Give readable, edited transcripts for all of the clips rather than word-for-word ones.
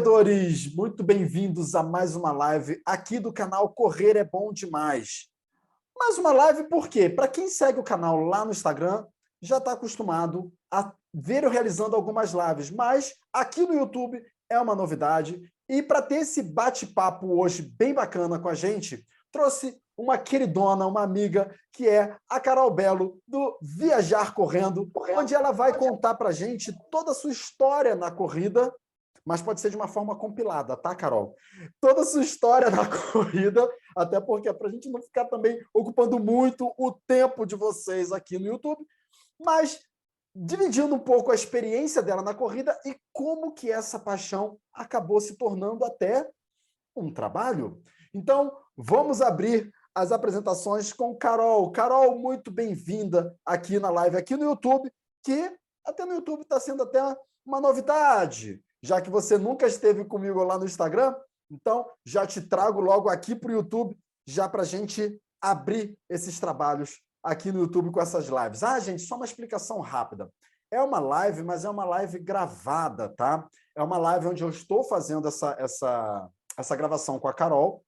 corredores, muito bem-vindos a mais uma live aqui do canal Correr é Bom Demais. Mais uma live por quê? Para quem segue o canal lá no Instagram, já está acostumado a ver eu realizando algumas lives, mas aqui no YouTube é uma novidade. E para ter esse bate-papo hoje bem bacana com a gente, trouxe uma queridona, uma amiga, que é a Carol Belo, do Viajar Correndo, onde ela vai contar para a gente toda a sua história na corrida, mas pode ser de uma forma compilada, tá, Carol? Toda a sua história na corrida, até porque é para a gente não ficar também ocupando muito o tempo de vocês aqui no YouTube, mas dividindo um pouco a experiência dela na corrida e como que essa paixão acabou se tornando até um trabalho. Então, vamos abrir as apresentações com Carol. Carol, muito bem-vinda aqui na live, aqui no YouTube, que até no YouTube está sendo até uma novidade, já que você nunca esteve comigo lá no Instagram, então já te trago logo aqui para o YouTube, já para a gente abrir esses trabalhos aqui no YouTube com essas lives. Ah, gente, só uma explicação rápida. É uma live, mas é uma live gravada, tá? É uma live onde eu estou fazendo essa gravação com a Carol,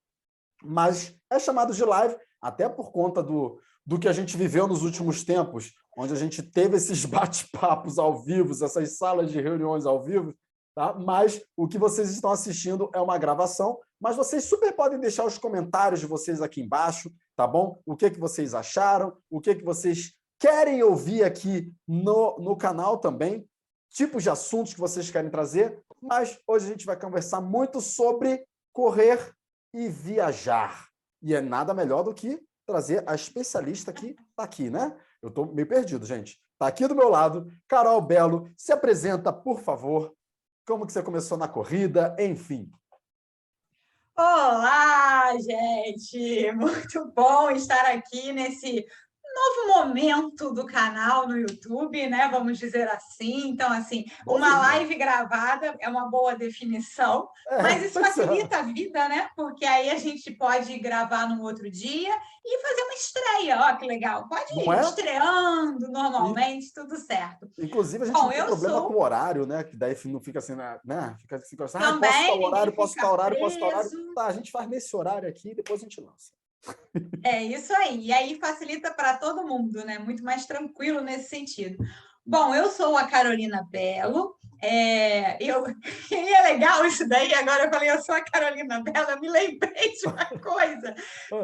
mas é chamado de live até por conta do que a gente viveu nos últimos tempos, onde a gente teve esses bate-papos ao vivo, essas salas de reuniões ao vivo, tá? Mas o que vocês estão assistindo é uma gravação, mas vocês super podem deixar os comentários de vocês aqui embaixo, tá bom? O que vocês acharam, o que vocês querem ouvir aqui no canal também, tipos de assuntos que vocês querem trazer, mas hoje a gente vai conversar muito sobre correr e viajar. E é nada melhor do que trazer a especialista que está aqui, né? Eu estou meio perdido, gente. Está aqui do meu lado, Carol Belo. Se apresenta, por favor. Como que você começou na corrida, enfim. Olá, gente! Muito bom estar aqui nesse novo momento do canal no YouTube, né? Vamos dizer assim. Então, assim, uma live gravada é uma boa definição, mas isso facilita a vida, né? Porque aí a gente pode gravar no outro dia e fazer uma estreia. Ó, que legal! Pode ir estreando normalmente, tudo certo. Inclusive, a gente não tem problema com o horário, né? Que daí não fica assim, né? Fica assim, também, posso tal horário, posso tal horário, preso. posso tal horário. Tá, a gente faz nesse horário aqui e depois a gente lança. É isso aí. E aí facilita para todo mundo, né? Muito mais tranquilo nesse sentido. Bom, eu sou a Carolina Belo. E é legal isso daí. Agora eu falei, eu sou a Carolina Belo. Eu me lembrei de uma coisa,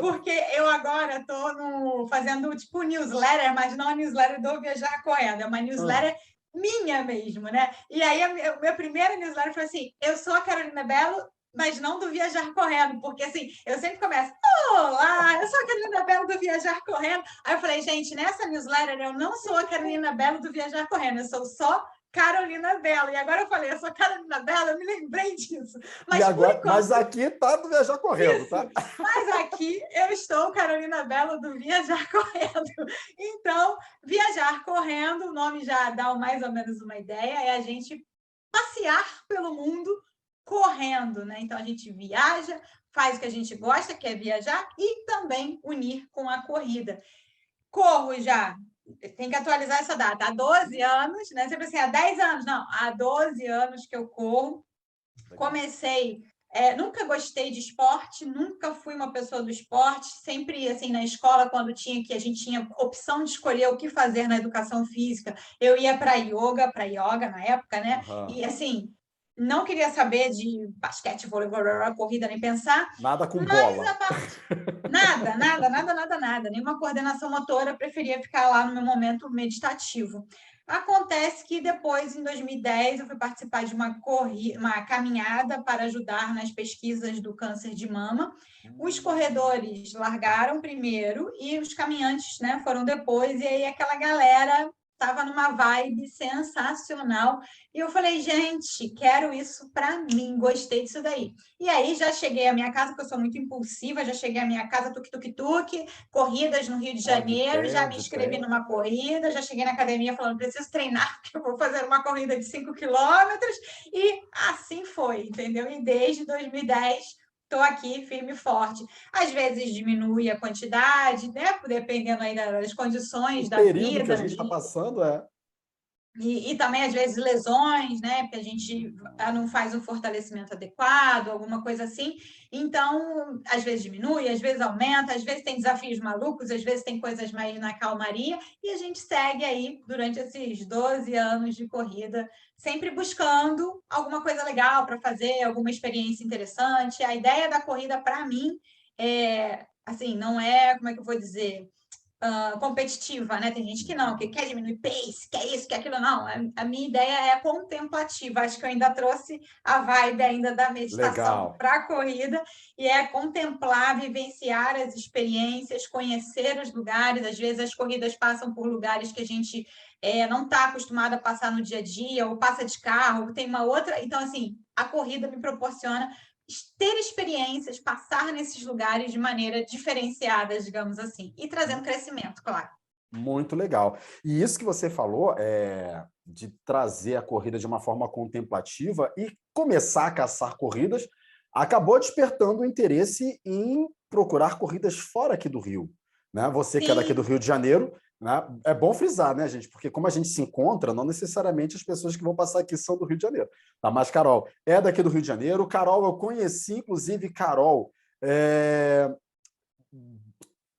porque eu agora estou fazendo tipo newsletter, mas não a newsletter do Viajar Correndo, é uma newsletter minha mesmo, né? E aí a minha primeira newsletter foi assim: eu sou a Carolina Belo, mas não do Viajar Correndo, porque assim, eu sempre começo, olá, eu sou a Carolina Belo do Viajar Correndo. Aí eu falei, gente, nessa newsletter eu não sou a Carolina Belo do Viajar Correndo, eu sou só Carolina Belo. E agora eu falei, eu sou Carolina Belo, eu me lembrei disso. Mas, agora, mas aqui tá do Viajar Correndo, isso, tá? Mas aqui eu estou Carolina Belo do Viajar Correndo. Então, Viajar Correndo, o nome já dá mais ou menos uma ideia, é a gente passear pelo mundo correndo, né? Então a gente viaja, faz o que a gente gosta, que é viajar, e também unir com a corrida. Corro já, tem que atualizar essa data, há 12 anos, né? Sempre assim, há 10 anos, não, há 12 anos que eu corro. Comecei, nunca gostei de esporte, nunca fui uma pessoa do esporte, sempre assim na escola, quando a gente tinha opção de escolher o que fazer na educação física, eu ia para yoga na época, né? E assim, não queria saber de basquete, vôlei, corrida, nem pensar. Nada com bola. Nada. Nenhuma coordenação motora, preferia ficar lá no meu momento meditativo. Acontece que depois, em 2010, eu fui participar de uma caminhada para ajudar nas pesquisas do câncer de mama. Os corredores largaram primeiro e os caminhantes, né, foram depois, e aí aquela galera estava numa vibe sensacional. E eu falei, gente, quero isso para mim, gostei disso daí. E aí já cheguei à minha casa, porque eu sou muito impulsiva, já cheguei à minha casa, tuk-tuk-tuk, corridas no Rio de Janeiro, já me inscrevi numa corrida, já cheguei na academia falando, preciso treinar, porque eu vou fazer uma corrida de 5 quilômetros, e assim foi, entendeu? E desde 2010 estou aqui firme e forte. Às vezes diminui a quantidade, né? Dependendo aí das condições da vida. O período que a gente está passando E também, às vezes, lesões, né? Porque a gente não faz um fortalecimento adequado, alguma coisa assim. Então, às vezes diminui, às vezes aumenta, às vezes tem desafios malucos, às vezes tem coisas mais na calmaria. E a gente segue aí durante esses 12 anos de corrida, sempre buscando alguma coisa legal para fazer, alguma experiência interessante. A ideia da corrida, para mim, assim, não é, como é que eu vou dizer? Competitiva, né? Tem gente que não, que quer diminuir pace, quer isso, quer aquilo. Não, a minha ideia é contemplativa. Acho que eu ainda trouxe a vibe ainda da meditação Legal. para a corrida, e é contemplar, vivenciar as experiências, conhecer os lugares. Às vezes as corridas passam por lugares que a gente não está acostumado a passar no dia a dia, ou passa de carro, ou tem uma outra. Então, assim, a corrida me proporciona ter experiências, passar nesses lugares de maneira diferenciada, digamos assim, e trazendo crescimento, claro. Muito legal. E isso que você falou, de trazer a corrida de uma forma contemplativa e começar a caçar corridas, acabou despertando o interesse em procurar corridas fora aqui do Rio. Né? Você que é daqui do Sim, Rio de Janeiro, né? É bom frisar, né, gente? Porque como a gente se encontra, não necessariamente as pessoas que vão passar aqui são do Rio de Janeiro. Tá? Mas Carol é daqui do Rio de Janeiro. Carol, eu conheci, inclusive, Carol,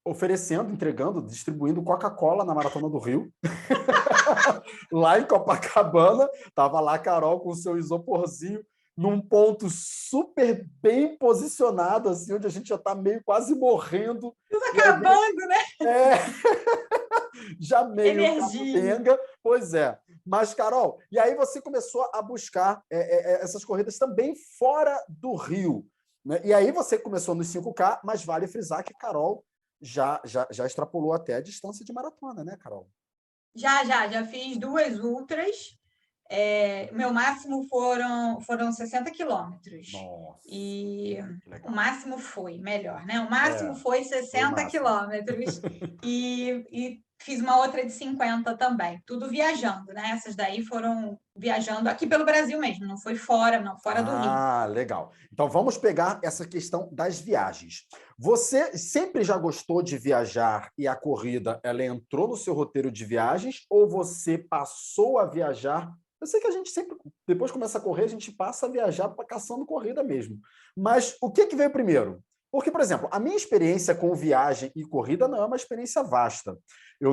oferecendo, entregando, distribuindo Coca-Cola na Maratona do Rio. Lá em Copacabana, estava lá a Carol com o seu isoporzinho, num ponto super bem posicionado, assim, onde a gente já está meio quase morrendo. tudo E aí, acabando, né? já meio Energia. capenga, pois é. Mas, Carol, e aí você começou a buscar essas corridas também fora do Rio. Né? E aí você começou nos 5K, mas vale frisar que Carol já extrapolou até a distância de maratona, né, Carol? Já fiz 2 ultras. Meu máximo foram 60 quilômetros. Nossa, E que o legal. máximo foi, melhor, né? O máximo É, foi foi o 60 máximo. quilômetros. E fiz uma outra de 50 também. Tudo viajando, né? Essas daí foram viajando aqui pelo Brasil mesmo, não foi fora, não, fora do Rio. Ah, legal. Então vamos pegar essa questão das viagens. Você sempre já gostou de viajar e a corrida ela entrou no seu roteiro de viagens ou você passou a viajar? Eu sei que a gente sempre, depois que começa a correr, a gente passa a viajar para caçando corrida mesmo. Mas o que veio primeiro? Porque, por exemplo, a minha experiência com viagem e corrida não é uma experiência vasta. Eu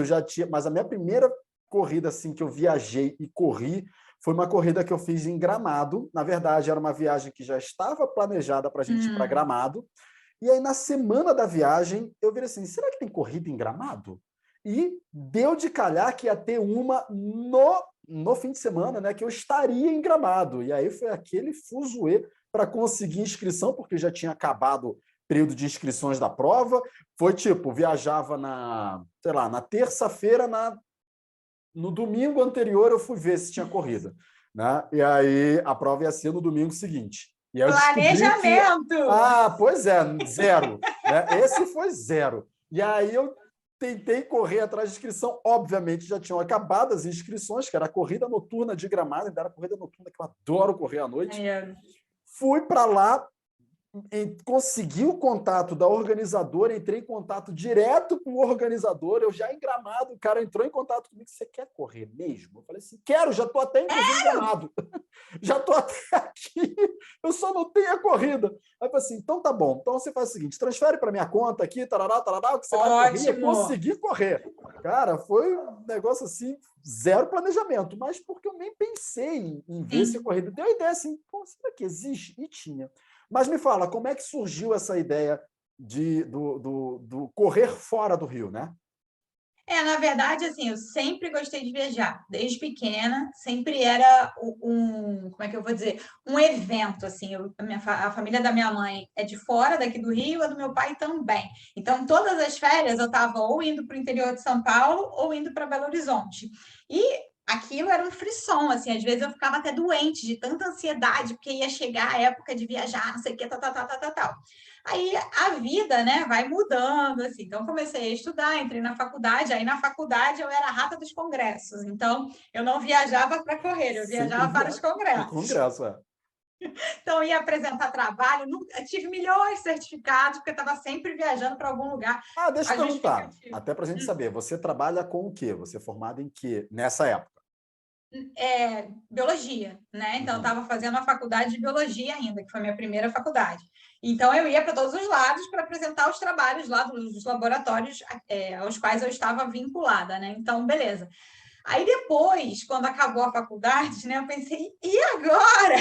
já tinha, mas a minha primeira corrida assim que eu viajei e corri foi uma corrida que eu fiz em Gramado. Na verdade, era uma viagem que já estava planejada para a gente ir para Gramado. E aí, na semana da viagem, eu virei assim: será que tem corrida em Gramado? E deu de calhar que ia ter uma no fim de semana, né? Que eu estaria em Gramado. E aí foi aquele fuzuê para conseguir inscrição, porque já tinha acabado o período de inscrições da prova. Foi tipo, viajava sei lá, na terça-feira, no domingo anterior eu fui ver se tinha corrida, né? E aí a prova ia ser no domingo seguinte. E aí eu descobri que, Planejamento! pois é, zero, né? Esse foi zero. E aí eu tentei correr atrás de inscrição, obviamente já tinham acabado as inscrições, que era a corrida noturna de Gramado, ainda era a corrida noturna que eu adoro correr à noite. Fui para lá, consegui o contato da organizadora, entrei em contato direto com o organizador, eu já em Gramado, o cara entrou em contato comigo: você quer correr mesmo? Eu falei assim: quero, já estou até inclusive em Gramado, já estou até aqui, eu só não tenho a corrida. Aí eu falei assim: então tá bom, então você faz o seguinte, transfere para minha conta aqui, tarará, tarará, que você vai correr. E eu Ótimo! consegui correr. Cara, foi um negócio assim, zero planejamento, mas porque eu nem pensei em ver se a Sim. corrida deu a ideia assim: pô, será que existe? E tinha. Mas me fala, como é que surgiu essa ideia do correr fora do Rio, né? Na verdade, assim, eu sempre gostei de viajar, desde pequena, sempre era como é que eu vou dizer, um evento, assim, a família da minha mãe é de fora, daqui do Rio, a do meu pai também. Então, todas as férias eu estava ou indo para o interior de São Paulo ou indo para Belo Horizonte. E aquilo era um frisson, assim, às vezes eu ficava até doente de tanta ansiedade, porque ia chegar a época de viajar, não sei o que, tal, tal, tal, tal, tal, tal. Aí a vida, né, vai mudando, assim. Então, comecei a estudar, entrei na faculdade. Aí, na faculdade, eu era a rata dos congressos. Então, eu não viajava para correr, eu Sempre viajava para os viaja para congressos. congresso, é. Então, ia apresentar trabalho. Tive milhões de certificados, porque eu estava sempre viajando para algum lugar. Ah, deixa eu A perguntar, justificativa. até para a gente saber, você trabalha com o quê? Você é formado em quê nessa época? biologia, né? Então, eu estava fazendo a faculdade de biologia ainda, que foi a minha primeira faculdade. Então, eu ia para todos os lados para apresentar os trabalhos lá dos laboratórios aos quais eu estava vinculada, né? Então, beleza. Aí depois, quando acabou a faculdade, né, eu pensei, e agora?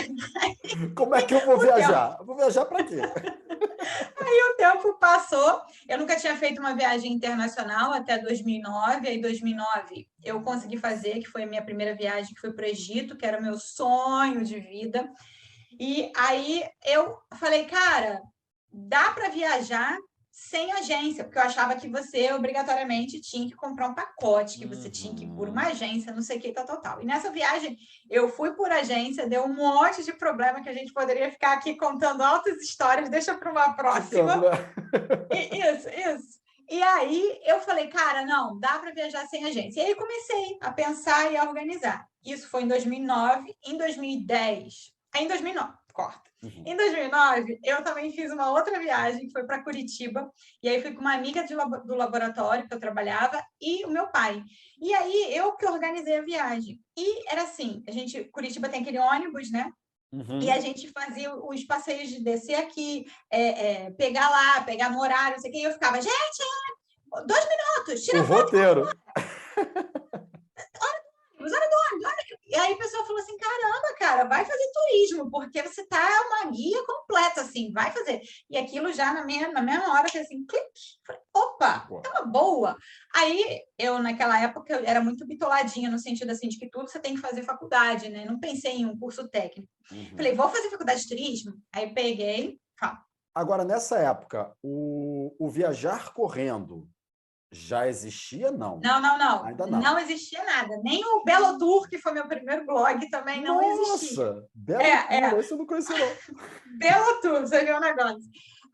Como é que eu vou viajar? Eu vou viajar para quê? Aí o tempo passou, eu nunca tinha feito uma viagem internacional até 2009, aí 2009 eu consegui fazer, que foi a minha primeira viagem, que foi para o Egito, que era o meu sonho de vida. E aí eu falei, cara, dá para viajar sem agência, porque eu achava que você obrigatoriamente tinha que comprar um pacote, que você tinha que ir por uma agência, não sei o que, tal, tal, tal. E nessa viagem eu fui por agência, deu um monte de problema que a gente poderia ficar aqui contando altas histórias, deixa para uma próxima. Né? Isso. E aí eu falei, cara, não, dá para viajar sem agência. E aí comecei a pensar e a organizar. Isso foi em 2009, em 2010, em 2009, corta. Em 2009, eu também fiz uma outra viagem, que foi para Curitiba, e aí fui com uma amiga do laboratório que eu trabalhava e o meu pai. E aí eu que organizei a viagem. E era assim, Curitiba tem aquele ônibus, né? E a gente fazia os passeios de descer aqui, pegar lá, pegar no horário, não sei o quê, e eu ficava, gente, 2 minutos, tira O foto. roteiro. E aí o pessoal falou assim, caramba, cara, vai fazer turismo, porque você tá uma guia completa, assim, vai fazer. E aquilo já na mesma hora, assim, clique, falei, opa, tá uma boa. Aí eu, naquela época, eu era muito bitoladinha, no sentido assim, de que tudo você tem que fazer faculdade, né? Não pensei em um curso técnico. Falei, vou fazer faculdade de turismo? Aí peguei, Agora, nessa época, o viajar correndo já existia? Não. Não. Ainda não. Não existia nada. Nem o Belo Tour, que foi meu primeiro blog, também não existia. Nossa! Belo Tour, esse eu não conhecia, não. Belo Tour, você viu o negócio.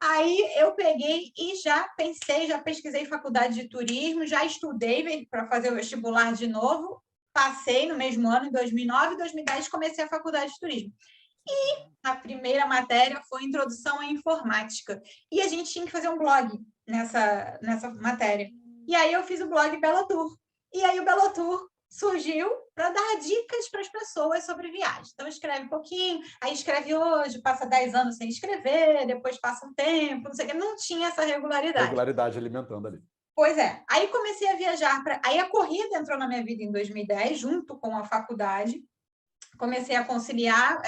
Aí eu peguei e já pensei, já pesquisei faculdade de turismo, já estudei para fazer o vestibular de novo, passei no mesmo ano, em 2009, 2010, comecei a faculdade de turismo. E a primeira matéria foi Introdução à Informática. E a gente tinha que fazer um blog nessa matéria. E aí eu fiz o blog Belo Tour. E aí o Belo Tour surgiu para dar dicas para as pessoas sobre viagem. Então, escreve um pouquinho, aí escreve hoje, passa 10 anos sem escrever, depois passa um tempo, não sei o que. Não tinha essa regularidade. Regularidade alimentando ali. Pois é. Aí comecei a viajar. Aí a corrida entrou na minha vida em 2010, junto com a faculdade. Comecei a conciliar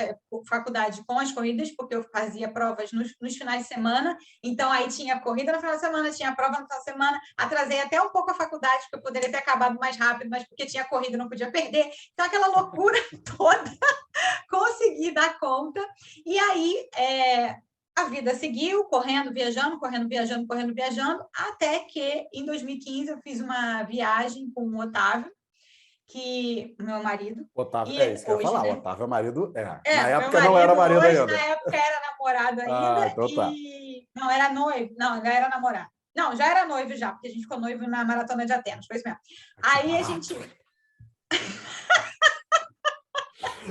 faculdade com as corridas, porque eu fazia provas nos finais de semana, então aí tinha corrida no final de semana, tinha prova no final de semana, atrasei até um pouco a faculdade, porque eu poderia ter acabado mais rápido, mas porque tinha corrida, não podia perder, então aquela loucura toda, consegui dar conta, e aí a vida seguiu, correndo, viajando, até que em 2015 eu fiz uma viagem com o Otávio, que o meu marido. Otávio, isso que eu ia falar, né? Otávio é marido. Na época não era marido ainda. Na época era namorado ainda. Então tá. Não, era noivo. Não, já era namorado. Não, já era noivo já, porque a gente ficou noivo na Maratona de Atenas, foi isso mesmo. Aí a gente...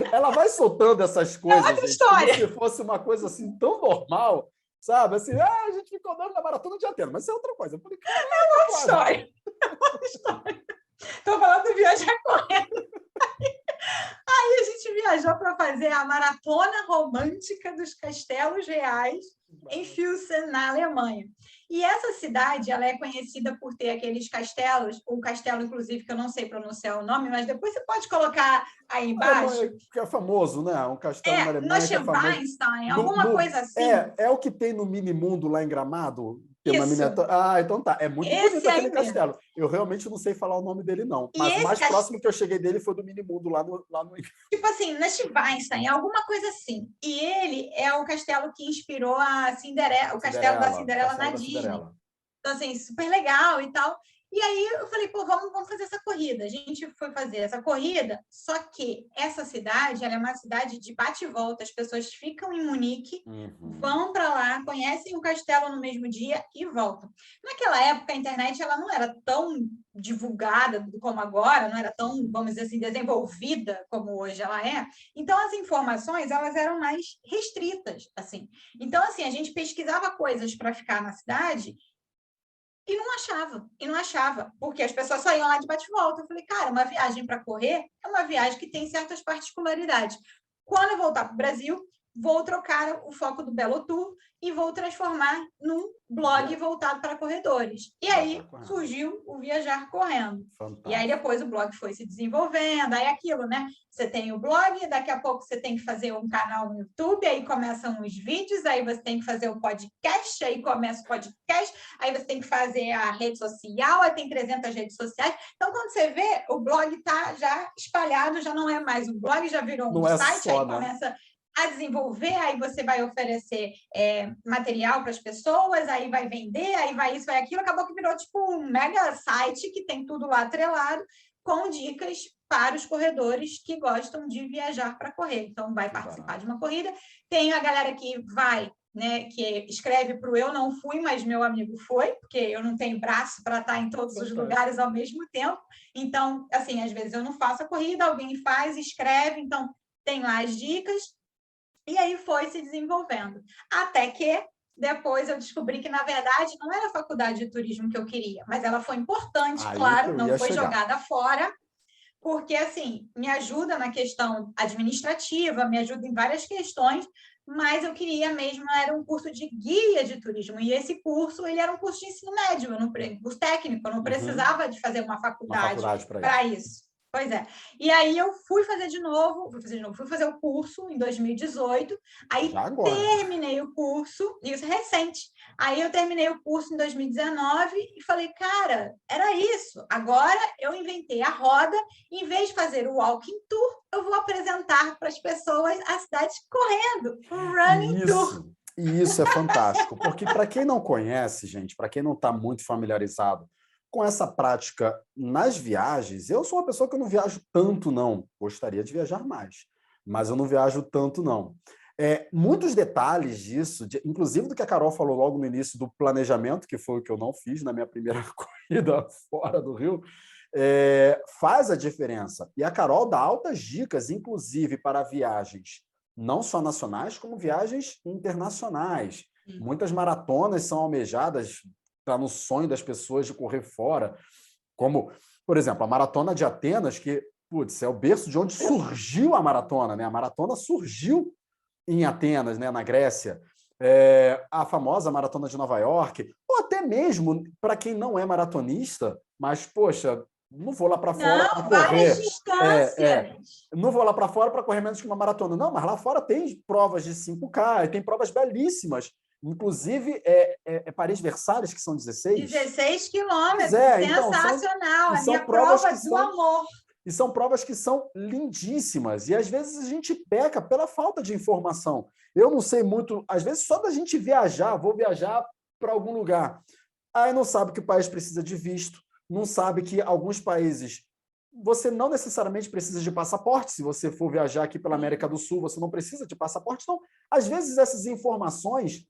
Ela vai soltando essas coisas, outra história. Como se fosse uma coisa assim tão normal, sabe? Assim, a gente ficou noivo na Maratona de Atenas, mas isso é outra coisa. Eu falei, é outra história. Estou falando de viajar correndo. Aí a gente viajou para fazer a maratona romântica dos Castelos Reais em Füssen, na Alemanha. E essa cidade, ela é conhecida por ter aqueles castelos, um castelo, inclusive, que eu não sei pronunciar o nome, mas depois você pode colocar aí embaixo. Que é famoso, né? Um castelo na Alemanha que é famoso. Neuschwanstein, alguma coisa assim. É o que tem no Minimundo lá em Gramado? Isso. Então tá. É muito bonito aquele castelo. Eu realmente não sei falar o nome dele, não. Mas o mais próximo que eu cheguei dele foi do Minimundo lá no... Tipo assim, Neuschwanstein, alguma coisa assim. E ele é o castelo que inspirou a Cinderela, o castelo da Cinderela na Disney. Então, assim, super legal e tal. E aí eu falei, pô, vamos fazer essa corrida. A gente foi fazer essa corrida, só que essa cidade, ela é uma cidade de bate e volta. As pessoas ficam em Munique, vão para lá, conhecem o castelo no mesmo dia e voltam. Naquela época, a internet ela não era tão divulgada como agora, não era tão, vamos dizer assim, desenvolvida como hoje ela é. Então, as informações, elas eram mais restritas, assim. Então, assim, a gente pesquisava coisas para ficar na cidade E não achava, porque as pessoas só iam lá de bate-volta. Eu falei, cara, uma viagem para correr é uma viagem que tem certas particularidades. Quando eu voltar para o Brasil, vou trocar o foco do Belo Tour e vou transformar num blog voltado para corredores. E aí surgiu o Viajar Correndo. Fantástico. E aí depois o blog foi se desenvolvendo, aí aquilo, né? Você tem o blog, daqui a pouco você tem que fazer um canal no YouTube, aí começam os vídeos, aí você tem que fazer o podcast, aí começa o podcast, aí você tem que fazer a rede social, aí tem 300 redes sociais. Então, quando você vê, o blog está já espalhado, já não é mais um blog, já virou um site, só, aí começa a desenvolver, aí você vai oferecer material para as pessoas, aí vai vender, aí vai isso, vai aquilo, acabou que virou tipo um mega site que tem tudo lá atrelado, com dicas para os corredores que gostam de viajar para correr. Então, vai participar de uma corrida. Tem a galera que vai, né, que escreve para o Eu Não Fui, mas meu amigo foi, porque eu não tenho braço para estar em todos os lugares ao mesmo tempo. Então, assim, às vezes eu não faço a corrida, alguém faz, escreve, então tem lá as dicas. E aí foi se desenvolvendo. Até que depois eu descobri que, na verdade, não era a faculdade de turismo que eu queria, mas ela foi importante, claro, não foi jogada fora, porque, assim, me ajuda na questão administrativa, me ajuda em várias questões, mas eu queria mesmo, era um curso de guia de turismo, e esse curso, ele era um curso de ensino médio, curso técnico, eu não precisava de fazer uma faculdade para isso. Pois é. E aí eu fui fazer o curso em 2018, aí terminei o curso, isso é recente, aí eu terminei o curso em 2019 e falei, cara, era isso, agora eu inventei a roda, em vez de fazer o walking tour, eu vou apresentar para as pessoas a cidade correndo, o running tour. E isso é fantástico, porque para quem não conhece, gente, para quem não está muito familiarizado com essa prática nas viagens, eu sou uma pessoa que eu não viajo tanto, não. Gostaria de viajar mais, mas eu não viajo tanto, não. Muitos detalhes disso, inclusive do que a Carol falou logo no início do planejamento, que foi o que eu não fiz na minha primeira corrida fora do Rio, faz a diferença. E a Carol dá altas dicas, inclusive para viagens não só nacionais, como viagens internacionais. Muitas maratonas são almejadas, está no sonho das pessoas de correr fora, como, por exemplo, a Maratona de Atenas, que, putz, é o berço de onde surgiu a maratona, né? A maratona surgiu em Atenas, né, na Grécia. A famosa Maratona de Nova York, ou até mesmo para quem não é maratonista, mas, poxa, não vou lá para fora para correr. Não vou lá para fora para correr menos que uma maratona. Não, mas lá fora tem provas de 5K, tem provas belíssimas. Inclusive, Paris-Versalhes, que são 16. 16 quilômetros, sensacional. A minha prova do amor. E são provas que são lindíssimas. E, às vezes, a gente peca pela falta de informação. Eu não sei muito, às vezes, só da gente viajar, vou viajar para algum lugar. Aí não sabe que o país precisa de visto, não sabe que alguns países você não necessariamente precisa de passaporte. Se você for viajar aqui pela América do Sul, você não precisa de passaporte. Então, às vezes, essas informações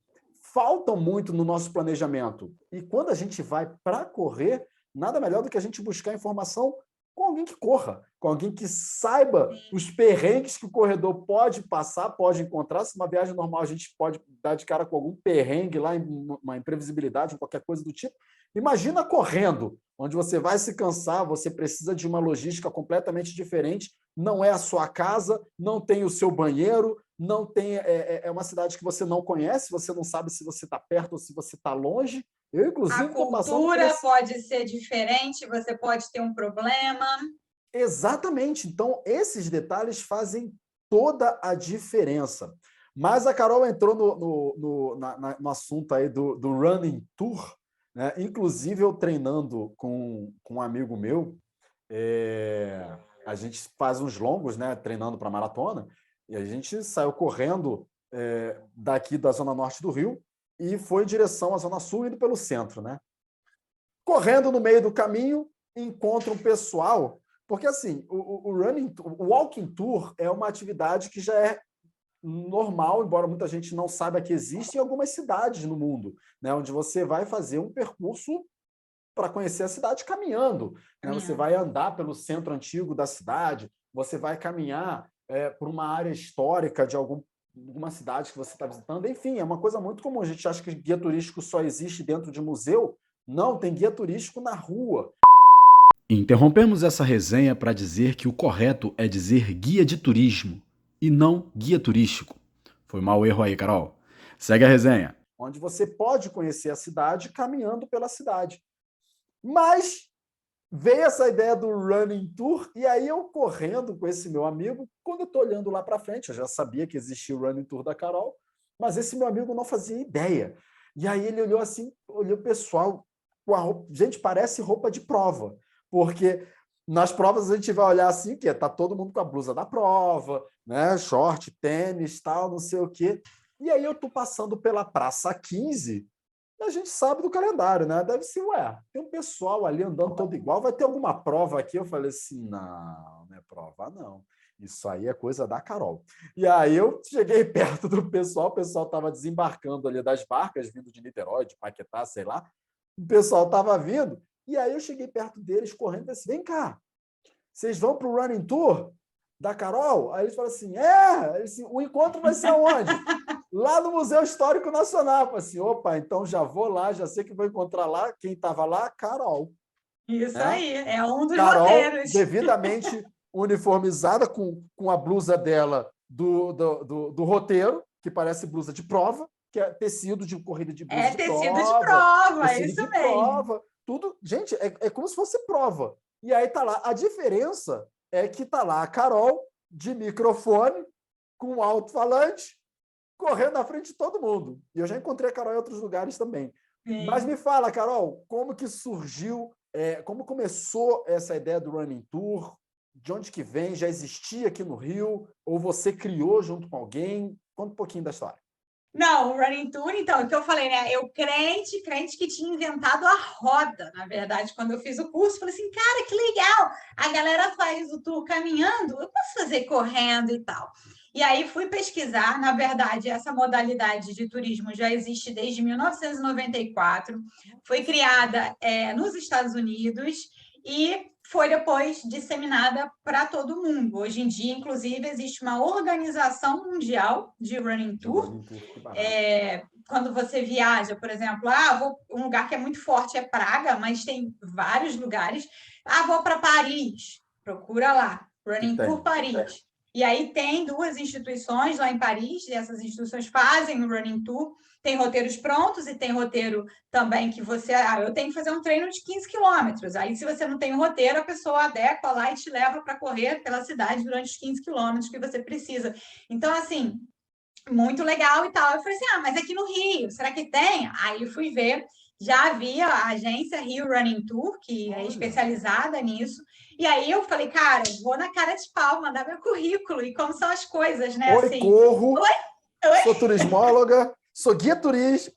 faltam muito no nosso planejamento. E quando a gente vai para correr, nada melhor do que a gente buscar informação com alguém que corra, com alguém que saiba os perrengues que o corredor pode passar, pode encontrar. Se uma viagem normal a gente pode dar de cara com algum perrengue lá, uma imprevisibilidade, qualquer coisa do tipo. Imagina correndo, onde você vai se cansar, você precisa de uma logística completamente diferente, não é a sua casa, não tem o seu banheiro, não tem, é uma cidade que você não conhece, você não sabe se você está perto ou se você está longe. Eu, inclusive, a cultura pode ser diferente, você pode ter um problema. Exatamente. Então, esses detalhes fazem toda a diferença. Mas a Carol entrou no assunto aí do running tour, né? Inclusive, eu treinando com um amigo meu, a gente faz uns longos, né, treinando para maratona, e a gente saiu correndo daqui da Zona Norte do Rio e foi em direção à Zona Sul, indo pelo centro, né? Correndo no meio do caminho, encontra um pessoal, porque assim, o walking tour é uma atividade que já é normal, embora muita gente não saiba que existe em algumas cidades no mundo, né, onde você vai fazer um percurso para conhecer a cidade caminhando. Né? Você vai andar pelo centro antigo da cidade, você vai caminhar por uma área histórica de alguma cidade que você está visitando. Enfim, é uma coisa muito comum. A gente acha que guia turístico só existe dentro de museu. Não, tem guia turístico na rua. Interrompemos essa resenha para dizer que o correto é dizer guia de turismo e não guia turístico. Foi mau erro aí, Carol. Segue a resenha. Onde você pode conhecer a cidade caminhando pela cidade. Mas veio essa ideia do running tour, e aí eu correndo com esse meu amigo, quando eu estou olhando lá para frente, eu já sabia que existia o running tour da Carol, mas esse meu amigo não fazia ideia. E aí ele olhou assim, olhou o pessoal com a roupa, gente, parece roupa de prova, porque nas provas a gente vai olhar assim, que tá todo mundo com a blusa da prova, né, short, tênis, tal, não sei o quê. E aí eu tô passando pela Praça 15, e a gente sabe do calendário, né? Deve ser, tem um pessoal ali andando todo igual, vai ter alguma prova aqui? Eu falei assim, não é prova, não. Isso aí é coisa da Carol. E aí eu cheguei perto do pessoal, o pessoal estava desembarcando ali das barcas, vindo de Niterói, de Paquetá, sei lá. O pessoal estava vindo, e aí eu cheguei perto deles, correndo, e falei assim, vem cá, vocês vão para o Running Tour da Carol? Aí eles falaram assim, o encontro vai ser aonde? Lá no Museu Histórico Nacional. Eu falei assim, opa, então já vou lá, já sei que vou encontrar lá. Quem estava lá? Carol. Isso aí, é um dos Carol, roteiros. devidamente uniformizada com a blusa dela do roteiro, que parece blusa de prova, que é tecido de corrida de blusa de prova. É tecido de prova, tecido isso de mesmo. Prova, tudo. Gente, é como se fosse prova. E aí tá lá. A diferença é que tá lá a Carol, de microfone, com alto-falante, correndo na frente de todo mundo. E eu já encontrei a Carol em outros lugares também. Sim. Mas me fala, Carol, como que surgiu, como começou essa ideia do Running Tour? De onde que vem? Já existia aqui no Rio? Ou você criou junto com alguém? Conta um pouquinho da história. Não, o Running Tour, então, o que eu falei, né? Eu crente que tinha inventado a roda, na verdade, quando eu fiz o curso, falei assim, cara, que legal! A galera faz o tour caminhando, eu posso fazer correndo e tal. E aí fui pesquisar, na verdade, essa modalidade de turismo já existe desde 1994, foi criada nos Estados Unidos e foi depois disseminada para todo mundo. Hoje em dia, inclusive, existe uma organização mundial de Running Tour. Quando você viaja, por exemplo, um lugar que é muito forte é Praga, mas tem vários lugares. Vou para Paris, procura lá, Running Tour Paris. E aí tem duas instituições lá em Paris, e essas instituições fazem o Running Tour, tem roteiros prontos e tem roteiro também que você... eu tenho que fazer um treino de 15 quilômetros. Aí, se você não tem um roteiro, a pessoa adequa lá e te leva para correr pela cidade durante os 15 quilômetros que você precisa. Então, assim, muito legal e tal. Eu falei assim, mas aqui no Rio, será que tem? Aí eu fui ver, já havia a agência Rio Running Tour, que é especializada nisso. E aí eu falei, cara, vou na cara de pau, mandar meu currículo. E como são as coisas, né? Oi, assim, corro, sou turismóloga, sou guia turístico.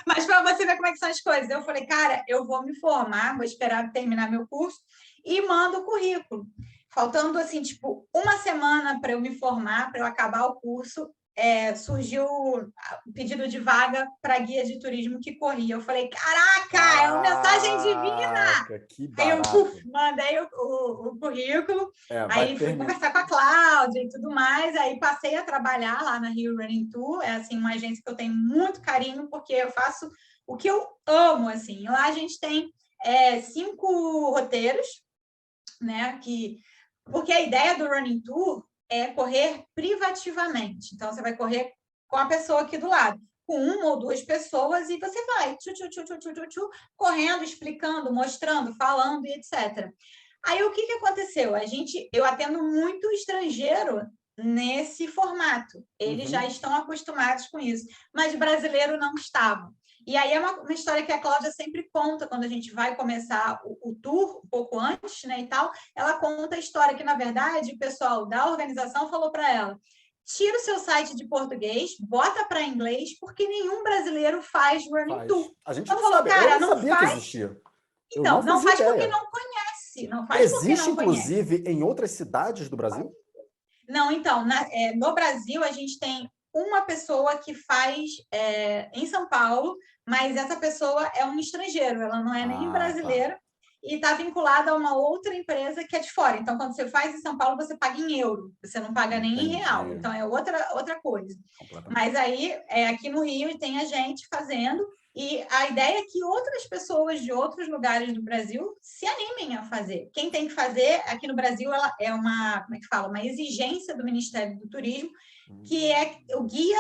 Mas para você ver como é que são as coisas. Eu falei, cara, eu vou me formar, vou esperar terminar meu curso e mando o currículo. Faltando, assim, tipo, uma semana para eu me formar, para eu acabar o curso, surgiu o pedido de vaga para guia de turismo que corria. Eu falei, caraca, é uma mensagem divina! Que barato. Aí eu mandei o currículo, aí fui conversar com a Cláudia e tudo mais, aí passei a trabalhar lá na Rio Running Tour, é assim, uma agência que eu tenho muito carinho, porque eu faço o que eu amo, assim. Lá a gente tem 5 roteiros, né, porque a ideia do Running Tour é correr privativamente. Então, você vai correr com a pessoa aqui do lado, com uma ou duas pessoas, e você vai correndo, explicando, mostrando, falando e etc. Aí, o que aconteceu? Eu atendo muito estrangeiro nesse formato. Eles já estão acostumados com isso, mas brasileiro não estava. E aí é uma história que a Cláudia sempre conta quando a gente vai começar o tour, um pouco antes, né, e tal. Ela conta a história que, na verdade, o pessoal da organização falou para ela: tira o seu site de português, bota para inglês, porque nenhum brasileiro faz running tour. A gente não falou, cara, eu não sabia faz. Que existia. Então, não faz porque não conhece. Não faz Existe, porque não inclusive, conhece. Em outras cidades do Brasil? Não, então, no Brasil, a gente tem uma pessoa que faz em São Paulo, mas essa pessoa é um estrangeiro, ela não é nem brasileira, e está vinculada a uma outra empresa que é de fora. Então, quando você faz em São Paulo, você paga em euro, você não paga nem em real. Então, é outra coisa. Mas aí, aqui no Rio, tem a gente fazendo, E a ideia é que outras pessoas de outros lugares do Brasil se animem a fazer. Quem tem que fazer aqui no Brasil é uma, como é que fala? Uma exigência do Ministério do Turismo, que é o guia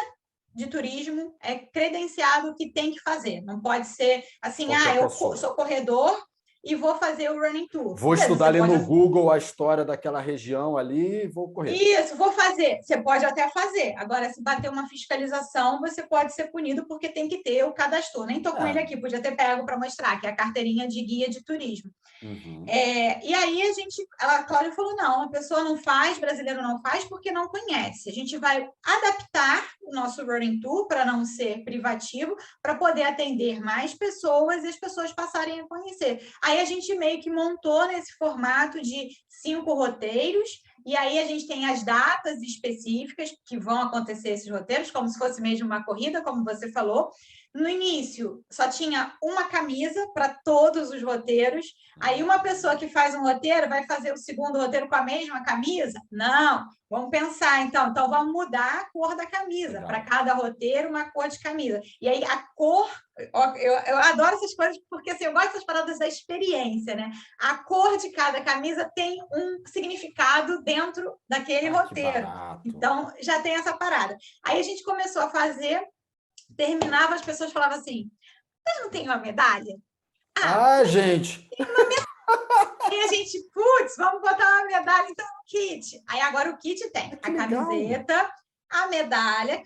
de turismo é credenciado que tem que fazer. Não pode ser assim, eu sou corredor e vou fazer o running tour. Vou estudar ali no Google a história daquela região ali e vou correr. Isso, vou fazer. Você pode até fazer. Agora, se bater uma fiscalização, você pode ser punido porque tem que ter o cadastro. Nem estou com ele aqui, podia ter pego para mostrar, que é a carteirinha de guia de turismo. E aí a Cláudia falou, não, a pessoa não faz, brasileiro não faz porque não conhece. A gente vai adaptar o nosso running tour para não ser privativo, para poder atender mais pessoas e as pessoas passarem a conhecer. Aí a gente meio que montou nesse formato de 5 roteiros, e aí a gente tem as datas específicas que vão acontecer esses roteiros, como se fosse mesmo uma corrida, como você falou. No início, só tinha uma camisa para todos os roteiros. Aí uma pessoa que faz um roteiro vai fazer o segundo roteiro com a mesma camisa? Não, vamos pensar então. Então, vamos mudar a cor da camisa. Para cada roteiro, uma cor de camisa. E aí, a cor... Eu adoro essas coisas, porque assim, eu gosto dessas paradas da experiência, né? A cor de cada camisa tem um significado dentro daquele roteiro. Então, já tem essa parada. Aí a gente começou a fazer... Terminava, as pessoas falavam assim, mas não tem uma medalha? Gente! Tem uma medalha. E a gente, putz, vamos botar uma medalha então no kit. Aí agora o kit tem a camiseta, a medalha,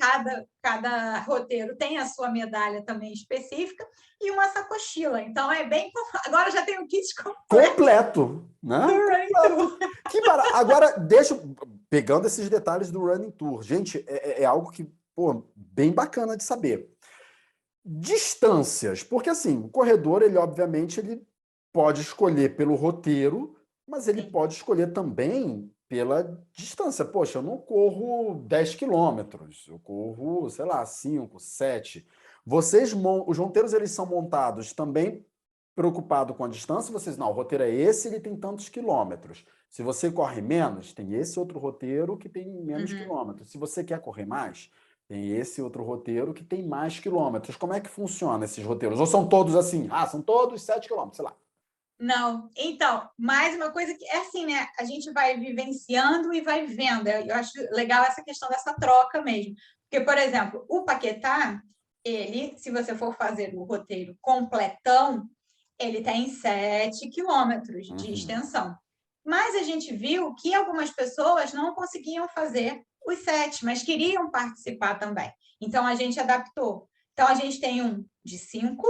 cada roteiro tem a sua medalha também específica e uma sacochila. Então é bem... Agora já tem o kit completo, né? Agora, pegando esses detalhes do Running Tour, gente, é algo que bem bacana de saber. Distâncias, porque assim, o corredor, ele obviamente ele pode escolher pelo roteiro, mas ele pode escolher também pela distância. Poxa, eu não corro 10 quilômetros, eu corro, sei lá, 5, 7. Os roteiros, eles são montados também preocupado com a distância, não, o roteiro é esse, ele tem tantos quilômetros. Se você corre menos, tem esse outro roteiro que tem menos quilômetros. Se você quer correr mais, tem esse outro roteiro que tem mais quilômetros. Como é que funciona esses roteiros? Ou são todos assim? São todos 7 quilômetros, sei lá. Não. Então, mais uma coisa que é assim, né? A gente vai vivenciando e vai vendo. Eu acho legal essa questão dessa troca mesmo. Porque, por exemplo, o Paquetá, se você for fazer o roteiro completão, ele tem 7 quilômetros de extensão. Mas a gente viu que algumas pessoas não conseguiam fazer os 7, mas queriam participar também. Então, a gente adaptou. Então, a gente tem um de 5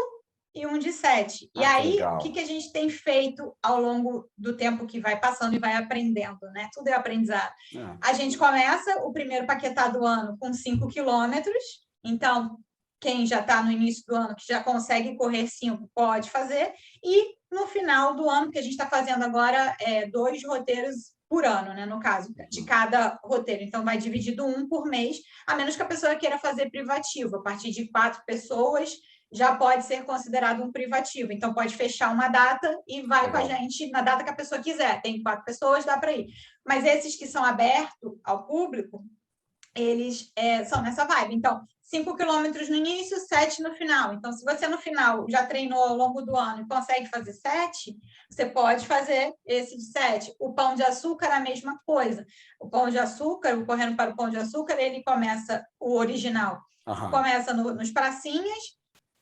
e um de 7. E aí, o que a gente tem feito ao longo do tempo que vai passando e vai aprendendo, né? Tudo é aprendizado. A gente começa o primeiro Paquetá do ano com 5 quilômetros. Então, quem já está no início do ano, que já consegue correr 5, pode fazer. E no final do ano, que a gente está fazendo agora, 2 roteiros por ano, né? No caso, de cada roteiro. Então, vai dividido 1 por mês, a menos que a pessoa queira fazer privativo. A partir de 4 pessoas, já pode ser considerado um privativo. Então, pode fechar uma data e vai com a gente na data que a pessoa quiser. Tem 4 pessoas, dá para ir. Mas esses que são abertos ao público, eles são nessa vibe. Então, 5 quilômetros no início, 7 no final. Então, se você no final já treinou ao longo do ano e consegue fazer 7, você pode fazer esse de 7. O Pão de Açúcar é a mesma coisa. O Pão de Açúcar, o Correndo para o Pão de Açúcar, ele começa, o original, começa nos Pracinhas,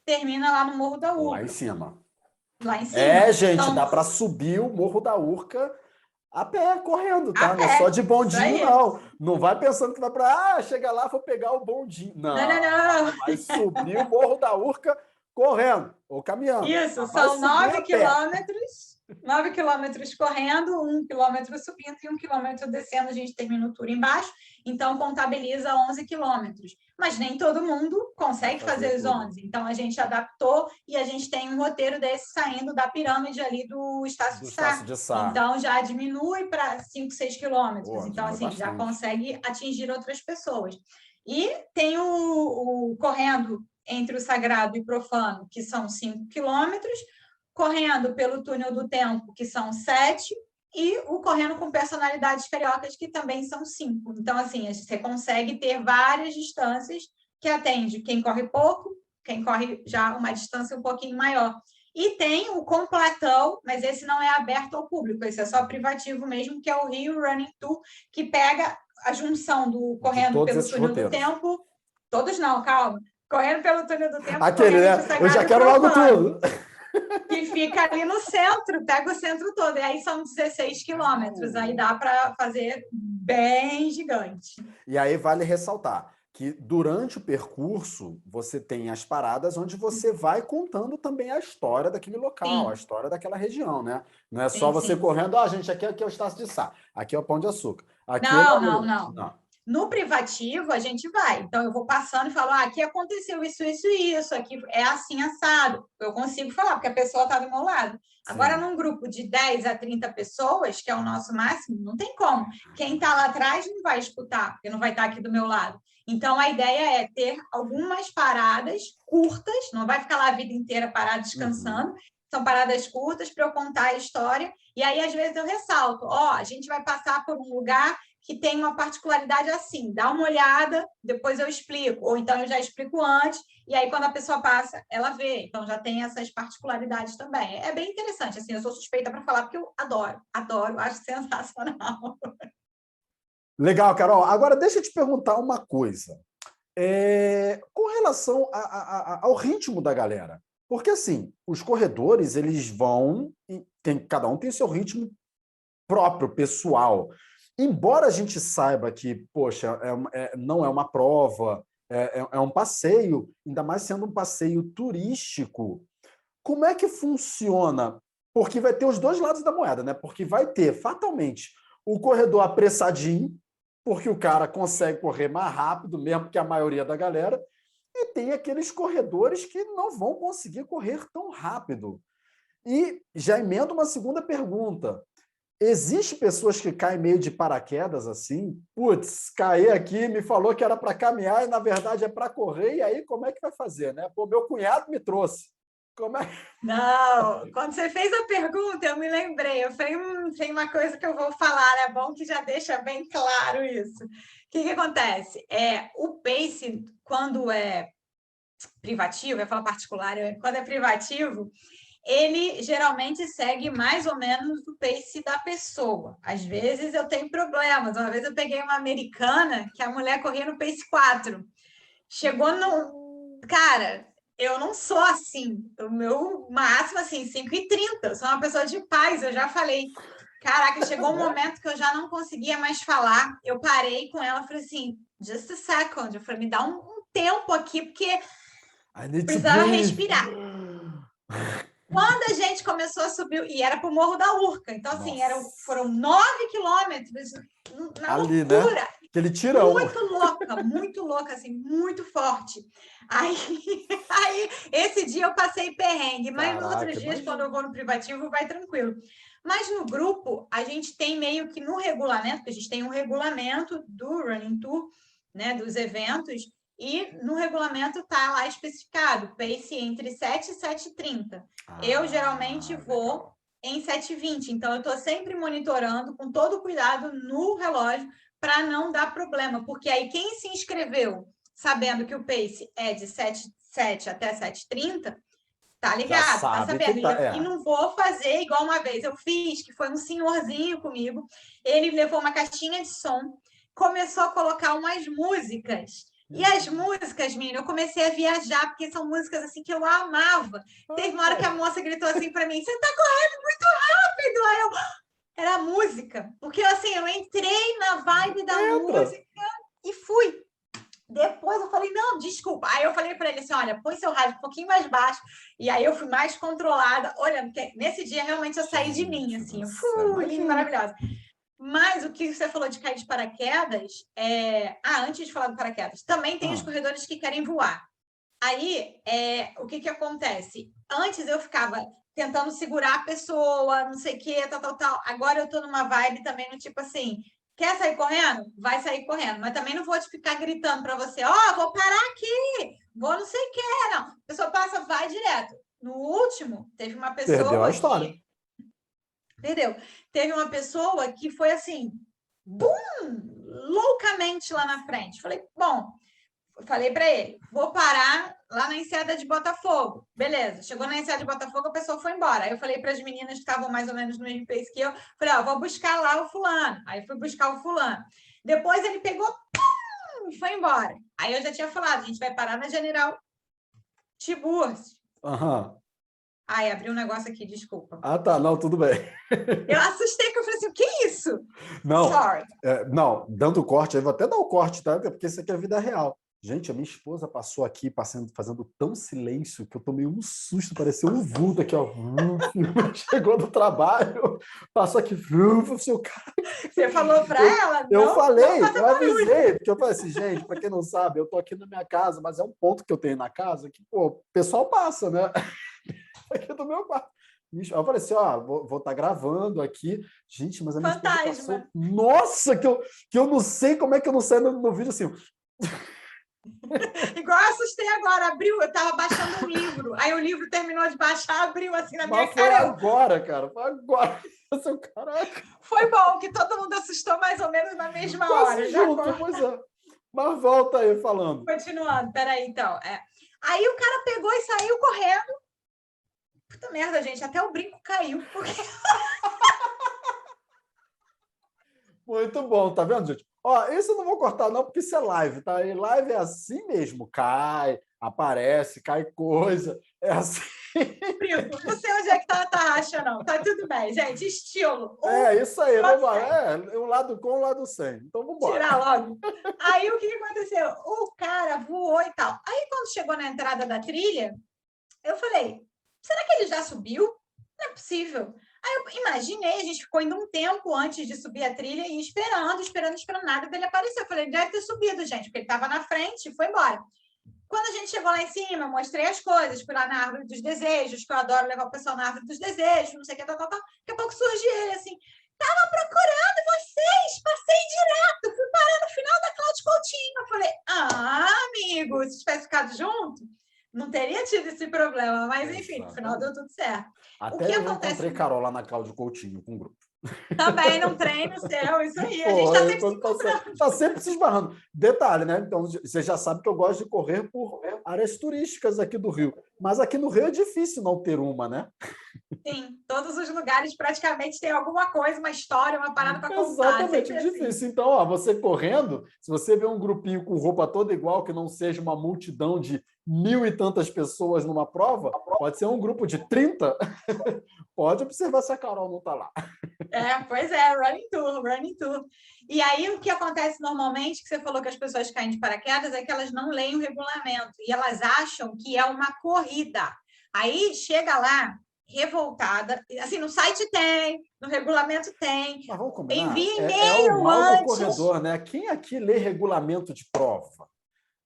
termina lá no Morro da Urca. Lá em cima. Lá em cima. Gente, então, dá para subir o Morro da Urca a pé, correndo, tá? Não é só de bondinho, não. Não vai pensando que vai para... chega lá, vou pegar o bondinho. Não. Vai subir o Morro da Urca correndo ou caminhando. Isso, são 9 quilômetros. 9 quilômetros correndo, 1 quilômetro subindo e 1 quilômetro descendo. A gente termina o tour embaixo, então contabiliza 11 quilômetros. Mas nem todo mundo consegue fazer os 11. Então, a gente adaptou e a gente tem um roteiro desse saindo da pirâmide ali do Estácio de Sá. Então, já diminui para 5, 6 quilômetros. Então, assim, já consegue atingir outras pessoas. E tem o correndo entre o sagrado e profano, que são 5 quilômetros, correndo pelo túnel do tempo, que são 7, e o correndo com personalidades cariocas, que também são 5. Então, assim, você consegue ter várias distâncias que atende quem corre pouco quem corre já uma distância um pouquinho maior. E tem o completão, mas esse não é aberto ao público, esse é só privativo mesmo, que é o Rio Running Tour, que pega a junção do correndo pelo túnel do tempo. Todos não, calma. Correndo pelo túnel do tempo. Aquele, né? Eu já quero logo tudo. Que fica ali no centro, pega o centro todo. E aí são 16 quilômetros. Aí dá para fazer bem gigante. E aí vale ressaltar que durante o percurso você tem as paradas onde você vai contando também a história daquele local, a história daquela região, né? Não é só você correndo, gente, aqui é o Estácio de Sá, aqui é o Pão de Açúcar. Aqui não. No privativo, a gente vai. Então, eu vou passando e falo, aqui aconteceu isso, isso e isso, aqui é assim, assado. Eu consigo falar, porque a pessoa está do meu lado. Sim. Agora, num grupo de 10 a 30 pessoas, que é o nosso máximo, não tem como. Quem está lá atrás não vai escutar, porque não vai estar aqui do meu lado. Então, a ideia é ter algumas paradas curtas, não vai ficar lá a vida inteira parado descansando, são paradas curtas para eu contar a história, e aí, às vezes, eu ressalto, a gente vai passar por um lugar que tem uma particularidade assim, dá uma olhada, depois eu explico, ou então eu já explico antes, e aí quando a pessoa passa, ela vê, então já tem essas particularidades também. É bem interessante, assim, eu sou suspeita para falar, porque eu adoro, acho sensacional. Legal, Carol. Agora, deixa eu te perguntar uma coisa. Com relação ao ritmo da galera, porque assim, os corredores, eles vão, cada um tem seu ritmo próprio, pessoal. Embora a gente saiba que, poxa, não é uma prova, é um passeio, ainda mais sendo um passeio turístico, como é que funciona? Porque vai ter os dois lados da moeda, né? Porque vai ter, fatalmente, o corredor apressadinho, porque o cara consegue correr mais rápido mesmo que a maioria da galera, e tem aqueles corredores que não vão conseguir correr tão rápido. E já emendo uma segunda pergunta. Existem pessoas que caem meio de paraquedas assim? Putz, caí aqui, me falou que era para caminhar e na verdade é para correr, e aí como é que vai fazer, né? Pô, meu cunhado me trouxe. Como é? Não, quando você fez a pergunta, eu me lembrei. Eu falei, tem uma coisa que eu vou falar, é bom que já deixa bem claro isso. O que acontece? O pace, quando é privativo, eu falo particular, quando é privativo, ele geralmente segue mais ou menos o pace da pessoa. Às vezes eu tenho problemas. Uma vez eu peguei uma americana que a mulher corria no pace 4. Chegou no... Cara, eu não sou assim. O meu máximo, assim, 5h30. Eu sou uma pessoa de paz, eu já falei. Caraca, chegou um momento que eu já não conseguia mais falar. Eu parei com ela e falei assim, just a second. Eu falei, me dá um tempo aqui, porque precisava respirar. Quando a gente começou a subir, e era para o Morro da Urca, então, assim, foram 9 quilômetros na ali, loucura. Né? Aquele tirão. Muito louca, assim, muito forte. Aí, esse dia eu passei perrengue, mas nos outros dias, quando eu vou no privativo, vai tranquilo. Mas no grupo, a gente tem meio que no regulamento, porque a gente tem um regulamento do Running Tour, né, dos eventos, e no regulamento está lá especificado, pace entre 7 e 7h30. Eu geralmente vou em 7h20, então eu estou sempre monitorando com todo o cuidado no relógio para não dar problema, porque aí quem se inscreveu sabendo que o pace é de 7h até 7h30, tá ligado, tá sabendo. E não vou fazer igual uma vez eu fiz, que foi um senhorzinho comigo, ele levou uma caixinha de som, começou a colocar umas músicas. E as músicas, menina, eu comecei a viajar, porque são músicas assim que eu amava. Teve uma hora que a moça gritou assim para mim, você tá correndo muito rápido! Aí eu... Era música. Porque assim, eu entrei na vibe da música e fui. Depois eu falei, não, desculpa. Aí eu falei para ele assim, olha, põe seu rádio um pouquinho mais baixo. E aí eu fui mais controlada. Olha, porque nesse dia realmente eu saí de mim, assim. Eu fui, linda, maravilhosa. Mas o que você falou de cair de paraquedas, antes de falar do paraquedas, também tem os corredores que querem voar. Aí, o que acontece? Antes eu ficava tentando segurar a pessoa, não sei o quê, tal. Agora eu tô numa vibe também, no tipo assim, quer sair correndo? Vai sair correndo. Mas também não vou te ficar gritando para você, vou parar aqui, vou não sei o quê, não. A pessoa passa, vai direto. No último, teve uma pessoa Perdeu a história. Perdeu. Teve uma pessoa que foi assim, bum, loucamente lá na frente. Falei, bom, falei para ele, vou parar lá na Enseada de Botafogo. Beleza, chegou na Enseada de Botafogo, a pessoa foi embora. Aí eu falei para as meninas que estavam mais ou menos no mesmo pace que eu, falei, ó, vou buscar lá o fulano. Aí fui buscar o fulano. Depois ele pegou, e foi embora. Aí eu já tinha falado, a gente vai parar na General Tiburcio. Aham. Ai, abri um negócio aqui, desculpa. Ah, tá. Não, tudo bem. Eu assustei, que eu falei assim, o que é isso? Não, Sorry. não, dando corte, eu vou até dar o corte, tá? Porque isso aqui é a vida real. Gente, a minha esposa passou aqui fazendo tão silêncio que eu tomei um susto, pareceu um vulto aqui, ó. Chegou do trabalho, passou aqui, seu cara. Você falou para ela? Eu não, falei, não eu avisei, porque eu falei assim, gente, para quem não sabe, eu tô aqui na minha casa, mas é um ponto que eu tenho na casa que, pô, o pessoal passa, né? Aqui do meu quarto. Eu falei assim, ó, vou estar gravando aqui. Gente, mas a minha esposa passou... Nossa, que eu não sei como é que eu não saio no vídeo assim... Igual eu assustei agora, abriu, eu tava baixando um livro, aí o livro terminou de baixar, abriu assim na minha cara. Agora, cara, foi agora. Caraca. Foi bom, que todo mundo assustou mais ou menos na mesma hora. Junto, pois é. Mas volta aí falando. Continuando, peraí, então. Aí o cara pegou e saiu correndo. Puta merda, gente, até o brinco caiu. Porque... Muito bom, tá vendo, gente? Ó, esse eu não vou cortar, não, porque isso é live, tá? E live é assim mesmo, cai, aparece, cai coisa, é assim. Não sei onde é que tá a tarraxa, não. Tá tudo bem, gente, estilo. Isso aí, vamos lá. Um lado com, um lado sem. Então, vamos embora. Tirar logo. Aí, o que aconteceu? O cara voou e tal. Aí, quando chegou na entrada da trilha, eu falei, será que ele já subiu? Não é possível. Aí eu imaginei, a gente ficou indo um tempo antes de subir a trilha e esperando nada dele aparecer. Eu falei, ele deve ter subido, gente, porque ele estava na frente e foi embora. Quando a gente chegou lá em cima, eu mostrei as coisas, fui lá na Árvore dos Desejos, que eu adoro levar o pessoal na Árvore dos Desejos, não sei o que, tal. Daqui a pouco surge ele assim, tava procurando vocês, passei direto, fui parar no final da Cláudio Coutinho. Eu falei, amigo, se tivesse ficado junto, não teria tido esse problema, mas enfim, no final deu tudo certo. Até eu encontrei Carol lá na Cláudio Coutinho com o grupo. Também não treino seu, isso aí. A gente está sempre se encontrando. Tá sempre se esbarrando. Detalhe, né? Então, você já sabe que eu gosto de correr por áreas turísticas aqui do Rio. Mas aqui no Rio é difícil não ter uma, né? Sim, todos os lugares praticamente tem alguma coisa, uma história, uma parada para contar. Exatamente, difícil. Assim. Então, ó, você correndo, se você vê um grupinho com roupa toda igual, que não seja uma multidão de 1.000 e tantas pessoas numa prova, pode ser um grupo de 30, pode observar se a Carol não está lá. Pois é, running tour. E aí, o que acontece normalmente, que você falou que as pessoas caem de paraquedas, é que elas não leem o regulamento e elas acham que é uma corrida. Aí, chega lá, revoltada, assim, no site tem, no regulamento tem. Mas vamos combinar? Envia e-mail é o mal antes. do corredor, né? Quem aqui lê regulamento de prova?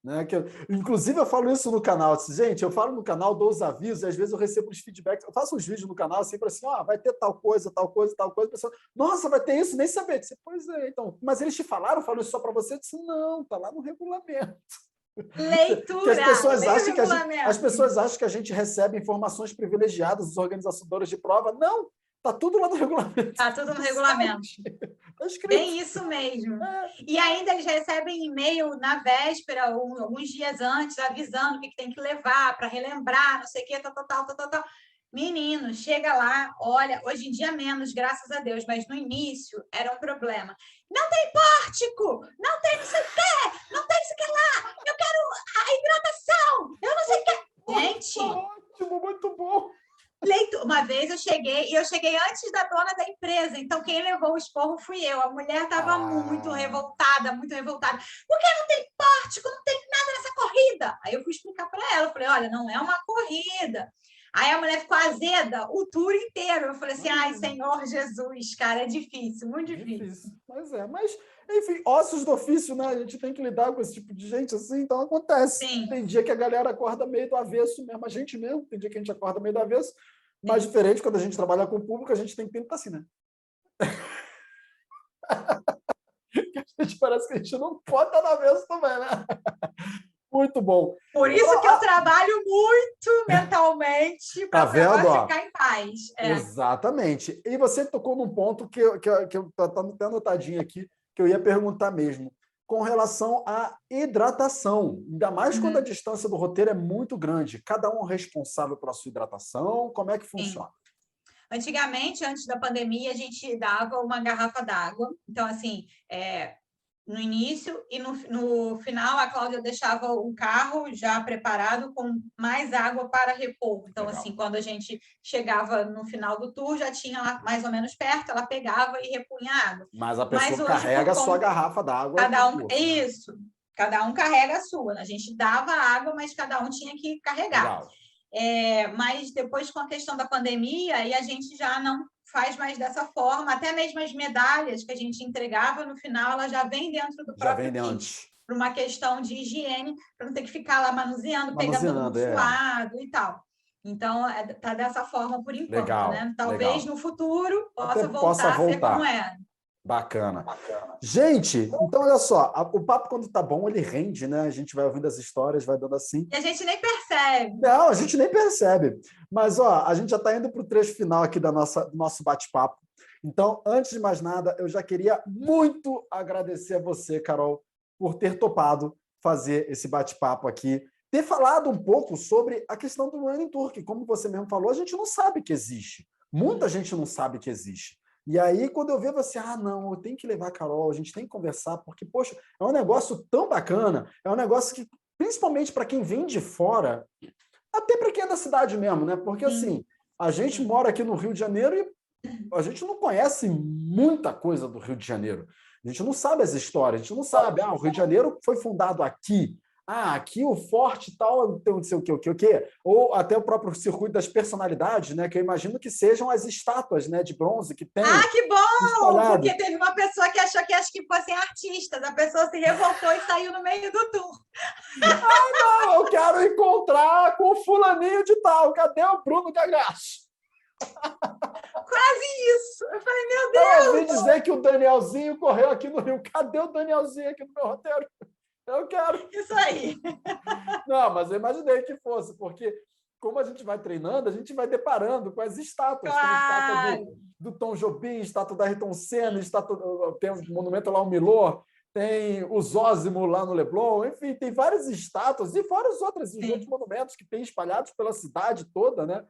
Né? Inclusive, eu falo isso no canal. Gente, eu falo no canal, dou os avisos, e às vezes eu recebo os feedbacks. Eu faço uns vídeos no canal sempre assim, vai ter tal coisa, tal coisa, tal coisa. A pessoa, nossa, vai ter isso, nem saber. Disse, pois é, então. Mas eles te falaram isso só para você? Eu disse, não, tá lá no regulamento. Leitura. As pessoas acham que a gente recebe informações privilegiadas dos organizadores de prova. Não, tá tudo lá no regulamento. Tá tudo no regulamento. Tá escrito. Bem isso mesmo. E ainda eles recebem e-mail na véspera, ou alguns dias antes, avisando o que tem que levar para relembrar, não sei o que, tal. Menino, chega lá, olha, hoje em dia menos, graças a Deus, mas no início era um problema. Não tem pórtico, não tem não sei o quê, não tem isso que lá, eu quero a hidratação, eu não sei o quê. Gente! Ótimo, muito bom. Uma vez eu cheguei antes da dona da empresa, então quem levou o esporro fui eu. A mulher estava muito revoltada, porque não tem pórtico, não tem nada nessa corrida. Aí eu fui explicar para ela, eu falei, olha, não é uma corrida. Aí a mulher ficou azeda o tour inteiro. Eu falei assim, ai, Senhor Jesus, cara, é difícil, muito difícil. Mas, enfim, ossos do ofício, né? A gente tem que lidar com esse tipo de gente assim, então acontece. Sim. Tem dia que a galera acorda meio do avesso mesmo, a gente mesmo, tem dia que a gente acorda meio do avesso, mas diferente, quando a gente trabalha com o público, a gente tem que estar assim, né? A gente parece que a gente não pode estar no avesso também, né? Muito bom. Por isso que eu trabalho muito mentalmente para ficar em paz. Exatamente. E você tocou num ponto que eu tá até anotadinho aqui, que eu ia perguntar mesmo. com relação à hidratação, ainda mais quando a distância do roteiro é muito grande. Cada um é responsável pela sua hidratação, como é que funciona? Antigamente, antes da pandemia, a gente dava uma garrafa d'água. Então, assim, no início e no final, a Cláudia deixava o carro já preparado com mais água para repor. Então, Legal. assim, quando a gente chegava no final do tour, já tinha lá mais ou menos perto, ela pegava e repunha a água. Mas a pessoa Mas hoje, carrega a sua garrafa d'água. cada um, isso, cada um carrega a sua. A gente dava água, mas cada um tinha que carregar. Legal. Mas depois, com a questão da pandemia, aí a gente já não faz mais dessa forma. Até mesmo as medalhas que a gente entregava, no final, ela já vem dentro do próprio kit. Por uma questão de higiene, para não ter que ficar lá manuseando, pegando todo suado e tal. Então, tá dessa forma por enquanto. Legal, né? Talvez legal. no futuro possa voltar a ser como era. Bacana. Gente, então olha só, o papo quando tá bom, ele rende, né? A gente vai ouvindo as histórias, vai dando assim. E a gente nem percebe. Não, a gente nem percebe. Mas, ó, a gente já está indo para o trecho final aqui do nosso bate-papo. Então, antes de mais nada, eu já queria muito agradecer a você, Carol, por ter topado fazer esse bate-papo aqui, ter falado um pouco sobre a questão do Running Tour, que, como você mesmo falou, a gente não sabe que existe. Muita gente não sabe que existe. E aí, quando eu vejo assim, não, eu tenho que levar a Carol, a gente tem que conversar, porque, poxa, é um negócio tão bacana, é um negócio que, principalmente para quem vem de fora, até para quem é da cidade mesmo, né? Porque, assim, a gente mora aqui no Rio de Janeiro e a gente não conhece muita coisa do Rio de Janeiro. A gente não sabe as histórias, a gente não sabe, o Rio de Janeiro foi fundado aqui. Aqui o forte tal, tem não sei o quê. Ou até o próprio circuito das personalidades, né? Que eu imagino que sejam as estátuas, né, de bronze que tem. Que bom! Espalhado. Porque teve uma pessoa que achou que acho que fossem artistas. A pessoa se revoltou e saiu no meio do tour. Não, eu quero encontrar com o fulaninho de tal. Cadê o Bruno Gagache? Quase isso! Eu falei, meu Deus! Eu ouvi dizer que o Danielzinho correu aqui no Rio. Cadê o Danielzinho aqui no meu roteiro? Eu quero. Isso aí. Não, mas eu imaginei que fosse, porque como a gente vai treinando, a gente vai deparando com as estátuas. Claro. Tem a estátua do Tom Jobim, estátua da Ayrton Senna, tem o monumento lá, o Milor, tem o Zósimo lá no Leblon, enfim, tem várias estátuas e fora os outros monumentos que tem espalhados pela cidade toda, né?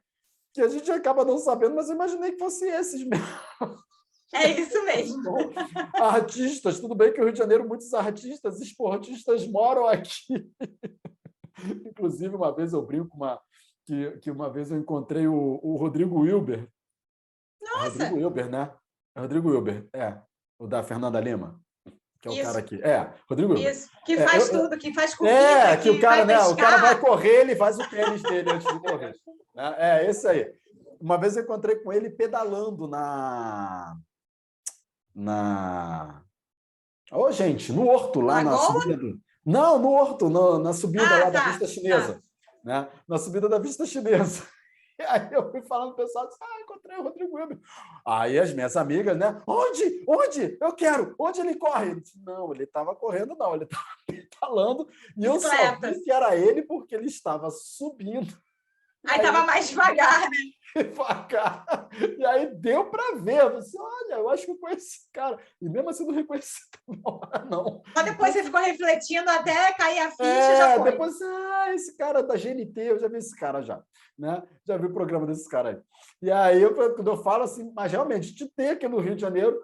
Que a gente acaba não sabendo, mas eu imaginei que fossem esses mesmo. É isso mesmo. Artistas, tudo bem que o Rio de Janeiro, muitos artistas, esportistas moram aqui. Inclusive, uma vez eu brinco que uma vez eu encontrei o Rodrigo Wilber. Nossa! Rodrigo Wilber, né? Rodrigo Wilber, o da Fernanda Lima. Que é o cara aqui. Rodrigo Wilber. Isso, que faz tudo, que faz corrida, que o cara, né? O cara vai correr, ele faz o tênis dele antes de correr. Esse aí. Uma vez eu encontrei com ele pedalando gente, no Horto, lá na subida Não, no Horto, na subida lá da Vista Chinesa. Né? Na subida da Vista Chinesa. E aí eu fui falando pro pessoal, disse, encontrei o Rodrigo Wilber. Aí as minhas amigas, né? Onde? Eu quero. Onde ele corre? Ele disse, não, ele estava correndo, não. Ele estava pedalando. E eu só vi que era ele porque ele estava subindo. Aí estava mais devagar, né? Devagar. E aí deu para ver. Eu disse, olha, eu acho que eu conheço esse cara. E mesmo assim não reconheci não. Mas depois você ficou refletindo até cair a ficha, já foi. Depois, esse cara da GNT, eu já vi esse cara já. Né? Já vi o programa desse cara aí. E aí, quando eu falo assim, mas realmente, te ter aqui no Rio de Janeiro,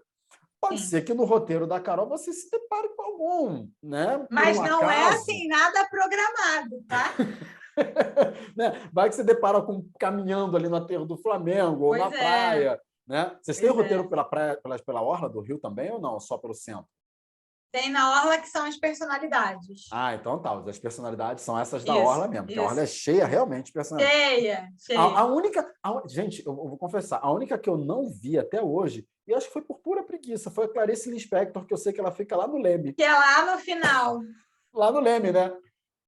pode ser que no roteiro da Carol você se depare com algum, né? Mas não é assim, nada programado, tá? Né? Vai que você depara com caminhando ali no aterro do Flamengo ou na praia. Né? Vocês têm roteiro pela praia, pela orla do Rio também ou não? Só pelo centro? Tem na orla que são as personalidades. Então tá. As personalidades são essas da orla mesmo. Porque a orla é cheia realmente de personalidades. Cheia. A única... gente, eu vou confessar. A única que eu não vi até hoje, e acho que foi por pura preguiça, foi a Clarice Lispector, que eu sei que ela fica lá no Leme. Que é lá no final. Lá no Leme, né?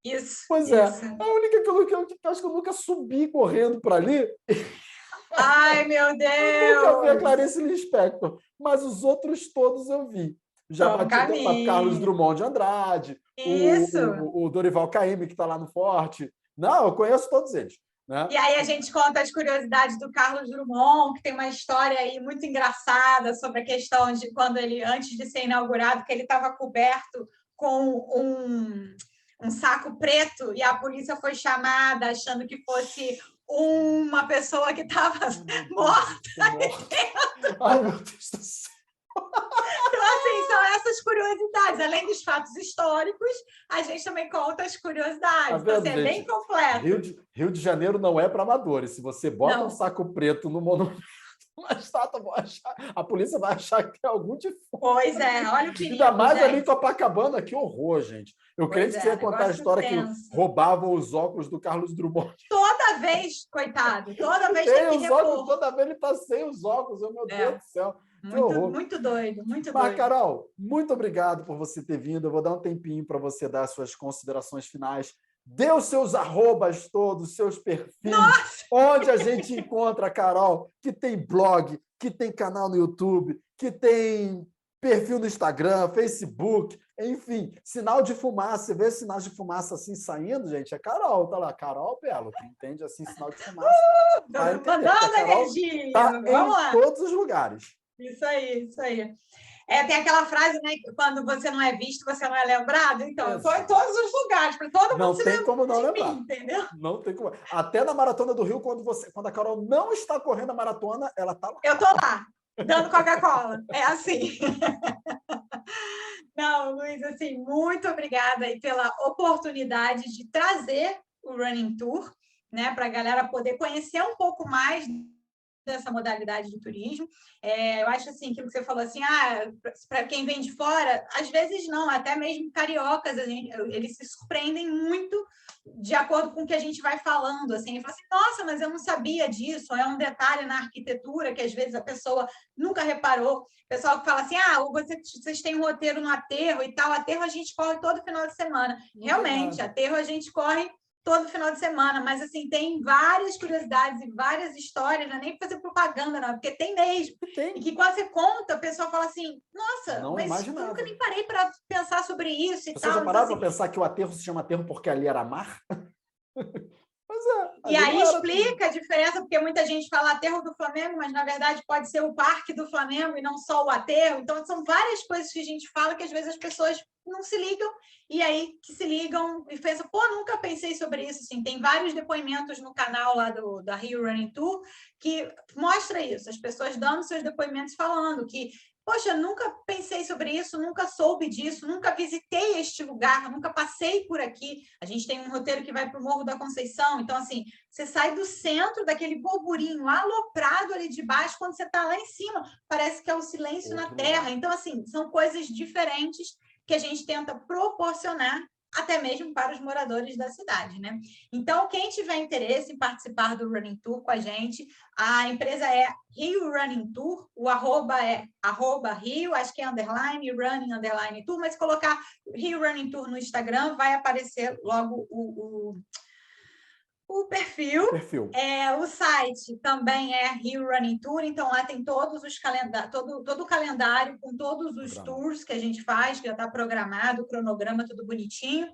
Isso. Pois é. A única que eu acho que eu nunca subi correndo para ali. Ai, meu Deus! Eu nunca vi a Clarice Lispector, mas os outros todos eu vi. Já bati com Carlos Drummond de Andrade, o Dorival Caymmi, que está lá no Forte. Não, eu conheço todos eles. Né? E aí a gente conta as curiosidades do Carlos Drummond, que tem uma história aí muito engraçada sobre a questão de quando ele, antes de ser inaugurado, que ele estava coberto com um saco preto e a polícia foi chamada achando que fosse uma pessoa que estava morta. Ai, meu Deus do céu. Então, assim, são essas curiosidades. Além dos fatos históricos, a gente também conta as curiosidades. Tá Então, vendo, assim, é bem gente? completo. Rio de Janeiro não é para amadores. Se você bota Não. um saco preto no monumento, uma estátua, a polícia vai achar que é algum defunto. Pois é, olha o perigo, Ainda mais gente. ali em Copacabana, que horror, gente. Eu creio que você ia contar a história tenso. que roubavam os óculos do Carlos Drummond. Toda vez, coitado, toda vez tem que repor. Óculos, toda vez ele está sem os óculos. Meu Deus do céu. Que horror. Muito doido, muito Mas, doido. Carol, muito obrigado por você ter vindo. Eu vou dar um tempinho para você dar as suas considerações finais. Dê os seus arrobas todos, seus perfis. Nossa! Onde a gente encontra a Carol, que tem blog, que tem canal no YouTube, que tem perfil no Instagram, Facebook, enfim, sinal de fumaça. Você vê sinal de fumaça assim saindo, gente? É Carol, tá lá. Carol Belo, que entende assim sinal de fumaça. Mandando energia. Tá Vamos em lá. todos os lugares. Isso aí, isso aí. Tem aquela frase, né? Que quando você não é visto, você não é lembrado. Então, eu estou em todos os lugares, para todo mundo não se tem como não de lembrar. mim, entendeu? Não tem como. Até na Maratona do Rio, quando a Carol não está correndo a maratona, ela está lá. Eu estou lá, dando Coca-Cola. É assim. Não, Luiz, assim, muito obrigada aí pela oportunidade de trazer o Running Tour, né, para a galera poder conhecer um pouco mais dessa modalidade de turismo. Eu acho assim, aquilo que você falou assim, para quem vem de fora, às vezes não, até mesmo cariocas, eles se surpreendem muito de acordo com o que a gente vai falando, assim, ele fala assim, nossa, mas eu não sabia disso, ou é um detalhe na arquitetura que às vezes a pessoa nunca reparou. O pessoal que fala assim, vocês têm um roteiro no aterro e tal, aterro a gente corre todo final de semana. Realmente, aterro a gente corre todo final de semana, mas assim, tem várias curiosidades e várias histórias, não é nem fazer propaganda, não, porque tem mesmo. Tem. E que quando você conta, o pessoal fala assim, nossa, não mas imaginava. eu nunca nem parei para pensar sobre isso e Você tal. já parava então, para pensar que o aterro se chama aterro porque ali era mar? Pois é. E aí explica a diferença, porque muita gente fala aterro do Flamengo, mas na verdade pode ser o parque do Flamengo e não só o aterro. Então, são várias coisas que a gente fala que às vezes as pessoas não se ligam, e aí que se ligam e pensam, nunca pensei sobre isso. Assim, tem vários depoimentos no canal lá da Rio Running Tour que mostra isso, as pessoas dando seus depoimentos falando que poxa, nunca pensei sobre isso, nunca soube disso, nunca visitei este lugar, nunca passei por aqui. A gente tem um roteiro que vai para o Morro da Conceição, então, assim, você sai do centro, daquele burburinho aloprado ali de baixo, quando você está lá em cima, parece que é o silêncio na terra. Então, assim, são coisas diferentes que a gente tenta proporcionar até mesmo para os moradores da cidade, né? Então, quem tiver interesse em participar do Running Tour com a gente, a empresa é Rio Running Tour, o arroba é @Rio, acho que é underline, running, underline tour, mas se colocar Rio Running Tour no Instagram, vai aparecer logo o perfil. O site também é Rio Running Tour, então lá tem todos os todo o calendário com todos os tours que a gente faz, que já está programado, o cronograma tudo bonitinho.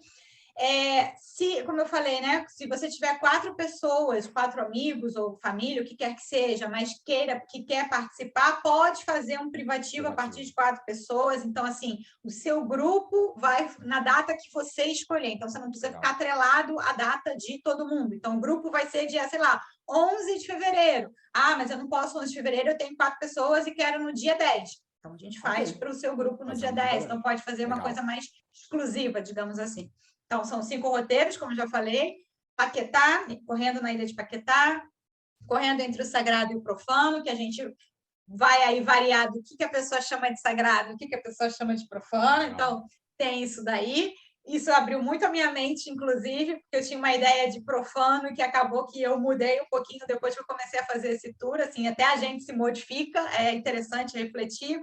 Como eu falei, né? Se você tiver 4 pessoas, 4 amigos ou família, o que quer que seja, mas que quer participar, pode fazer um privativo a partir de 4 pessoas. Então, assim, o seu grupo vai na data que você escolher. Então, você não precisa ficar atrelado à data de todo mundo. Então, o grupo vai ser dia, sei lá, 11 de fevereiro. Mas eu não posso 11 de fevereiro, eu tenho 4 pessoas e quero no dia 10. Então, a gente faz para o seu grupo no dia 10. Então, pode fazer uma coisa mais exclusiva, digamos assim. Então, são 5 roteiros, como já falei, Paquetá, correndo na ilha de Paquetá, correndo entre o sagrado e o profano, que a gente vai aí variar do que a pessoa chama de sagrado, o que a pessoa chama de profano, então tem isso daí. Isso abriu muito a minha mente, inclusive, porque eu tinha uma ideia de profano que acabou que eu mudei um pouquinho depois que eu comecei a fazer esse tour, assim, até a gente se modifica, é interessante refletir.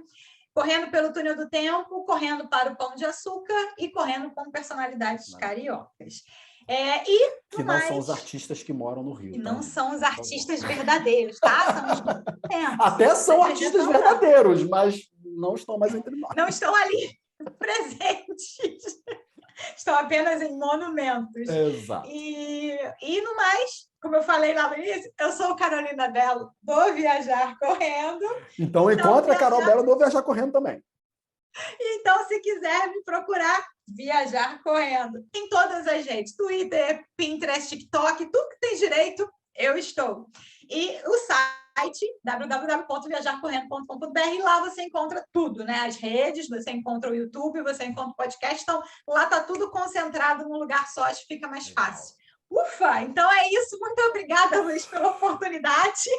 Correndo pelo túnel do tempo, correndo para o Pão de Açúcar e correndo com personalidades cariocas. Que não são os artistas que moram no Rio. Que não são os artistas verdadeiros, tá? São os tempos. Até são artistas verdadeiros, mas não estão mais entre nós. Não estão ali presentes. Estão apenas em monumentos. Exato. E no mais, como eu falei lá no início, eu sou Carolina Bello do Viajar Correndo. Então encontre a Carol Bello do Viajar Correndo também. Então, se quiser me procurar, Viajar Correndo. Em todas as redes, Twitter, Pinterest, TikTok, tudo que tem direito, eu estou. E o site, www.viajarcorrendo.com.br, lá você encontra tudo, né? As redes, você encontra o YouTube, você encontra o podcast, então lá está tudo concentrado num lugar só, acho que fica mais fácil. Ufa! Então é isso. Muito obrigada, Luiz, pela oportunidade.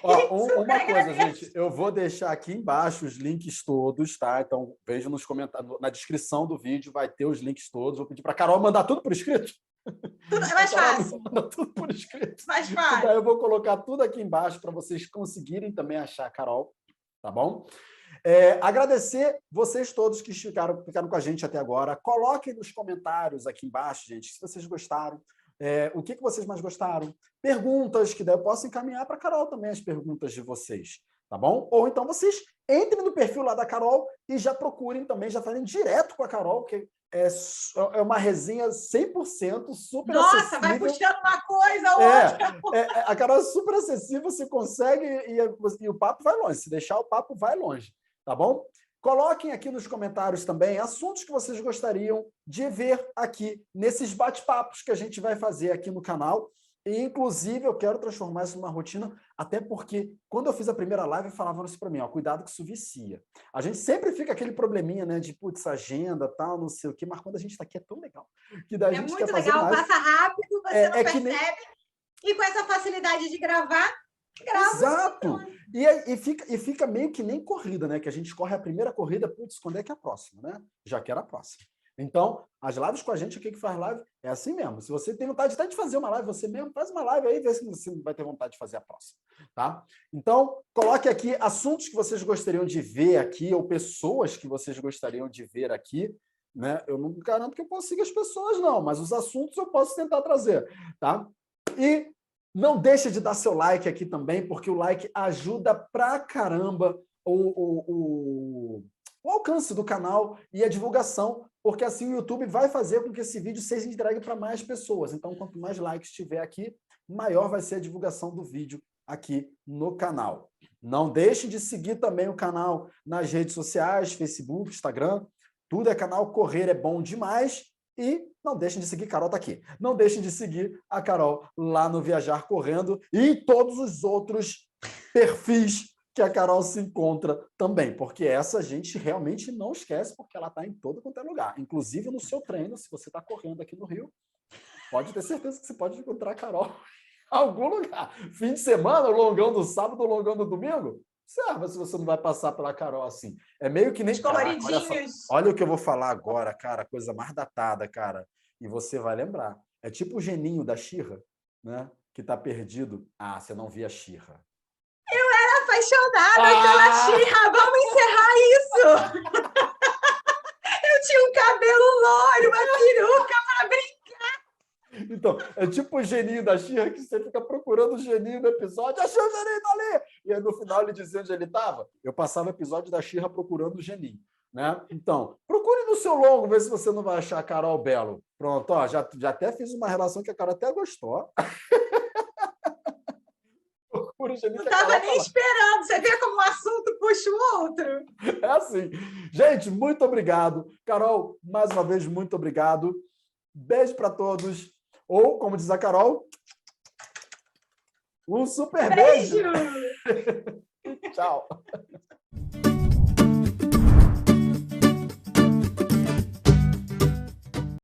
Ó, uma coisa, gente, eu vou deixar aqui embaixo os links todos, tá? Então, veja nos comentários, na descrição do vídeo vai ter os links todos. Vou pedir para a Carol mandar tudo por escrito. Tudo é mais fácil. Manda tudo por escrito. Mais fácil. Daí eu vou colocar tudo aqui embaixo para vocês conseguirem também achar a Carol, tá bom? Agradecer vocês todos que ficaram com a gente até agora. Coloquem nos comentários aqui embaixo, gente, se vocês gostaram. O que vocês mais gostaram? Perguntas que daí eu posso encaminhar para a Carol também, as perguntas de vocês, tá bom? Ou então vocês entrem no perfil lá da Carol e já procurem também, já falem direto com a Carol, que é uma resenha 100% super Nossa, acessível. vai puxando uma coisa ou outra. A Carol é super acessível, você consegue e o papo vai longe. Se deixar, o papo vai longe, tá bom? Coloquem aqui nos comentários também assuntos que vocês gostariam de ver aqui nesses bate-papos que a gente vai fazer aqui no canal. E, inclusive, eu quero transformar isso numa rotina, até porque, quando eu fiz a primeira live, falavam isso para mim, ó, cuidado que isso vicia. A gente sempre fica aquele probleminha, né, de, putz, agenda, tal, não sei o quê, mas quando a gente está aqui é tão legal. Que daí a gente muito quer fazer legal, mais. passa rápido, você não percebe. Nem... E com essa facilidade de gravar, grava. Exato! E fica meio que nem corrida, né? Que a gente corre a primeira corrida, putz, quando é que é a próxima, né? Já quero a próxima. Então, as lives com a gente aqui que faz live é assim mesmo. Se você tem vontade até de fazer uma live, você mesmo faz uma live aí, vê se você vai ter vontade de fazer a próxima, tá? Então, coloque aqui assuntos que vocês gostariam de ver aqui ou pessoas que vocês gostariam de ver aqui, né? Eu não garanto que eu consiga as pessoas, não, mas os assuntos eu posso tentar trazer, tá? E não deixe de dar seu like aqui também, porque o like ajuda pra caramba o alcance do canal e a divulgação, porque assim o YouTube vai fazer com que esse vídeo seja entregue para mais pessoas. Então, quanto mais likes tiver aqui, maior vai ser a divulgação do vídeo aqui no canal. Não deixe de seguir também o canal nas redes sociais, Facebook, Instagram. Tudo é canal Correr é Bom Demais. E não deixem de seguir, Carol está aqui. Não deixem de seguir a Carol lá no Viajar Correndo e em todos os outros perfis que a Carol se encontra também, porque essa a gente realmente não esquece, porque ela está em todo quanto é lugar. Inclusive no seu treino, se você está correndo aqui no Rio, pode ter certeza que você pode encontrar a Carol em algum lugar. Fim de semana, o longão do sábado, o longão do domingo, observa se você não vai passar pela Carol assim. É meio que nem... Coloridinhos. Olha o que eu vou falar agora, cara, coisa mais datada, cara. E você vai lembrar. É tipo o geninho da She-Ra, né? Que tá perdido. Ah, você não via She-Ra. Eu era apaixonada pela She-Ra. Vamos encerrar isso. Eu tinha um cabelo loiro, uma peruca para brincar. Então, é tipo o geninho da She-Ra que você fica procurando o geninho no episódio. Achei o geninho ali! E aí, no final, ele dizia onde ele estava. Eu passava o episódio da She-Ra procurando o geninho. Né? Então, procure no seu longo, ver se você não vai achar a Carol Belo. Pronto, ó, já até fiz uma relação que a Carol até gostou. Procure o geninho. Não estava nem esperando. Você vê como um assunto puxa o outro. É assim. Gente, muito obrigado. Carol, mais uma vez, muito obrigado. Beijo para todos. Ou, como diz a Carol, um super beijo. Beijo. Tchau.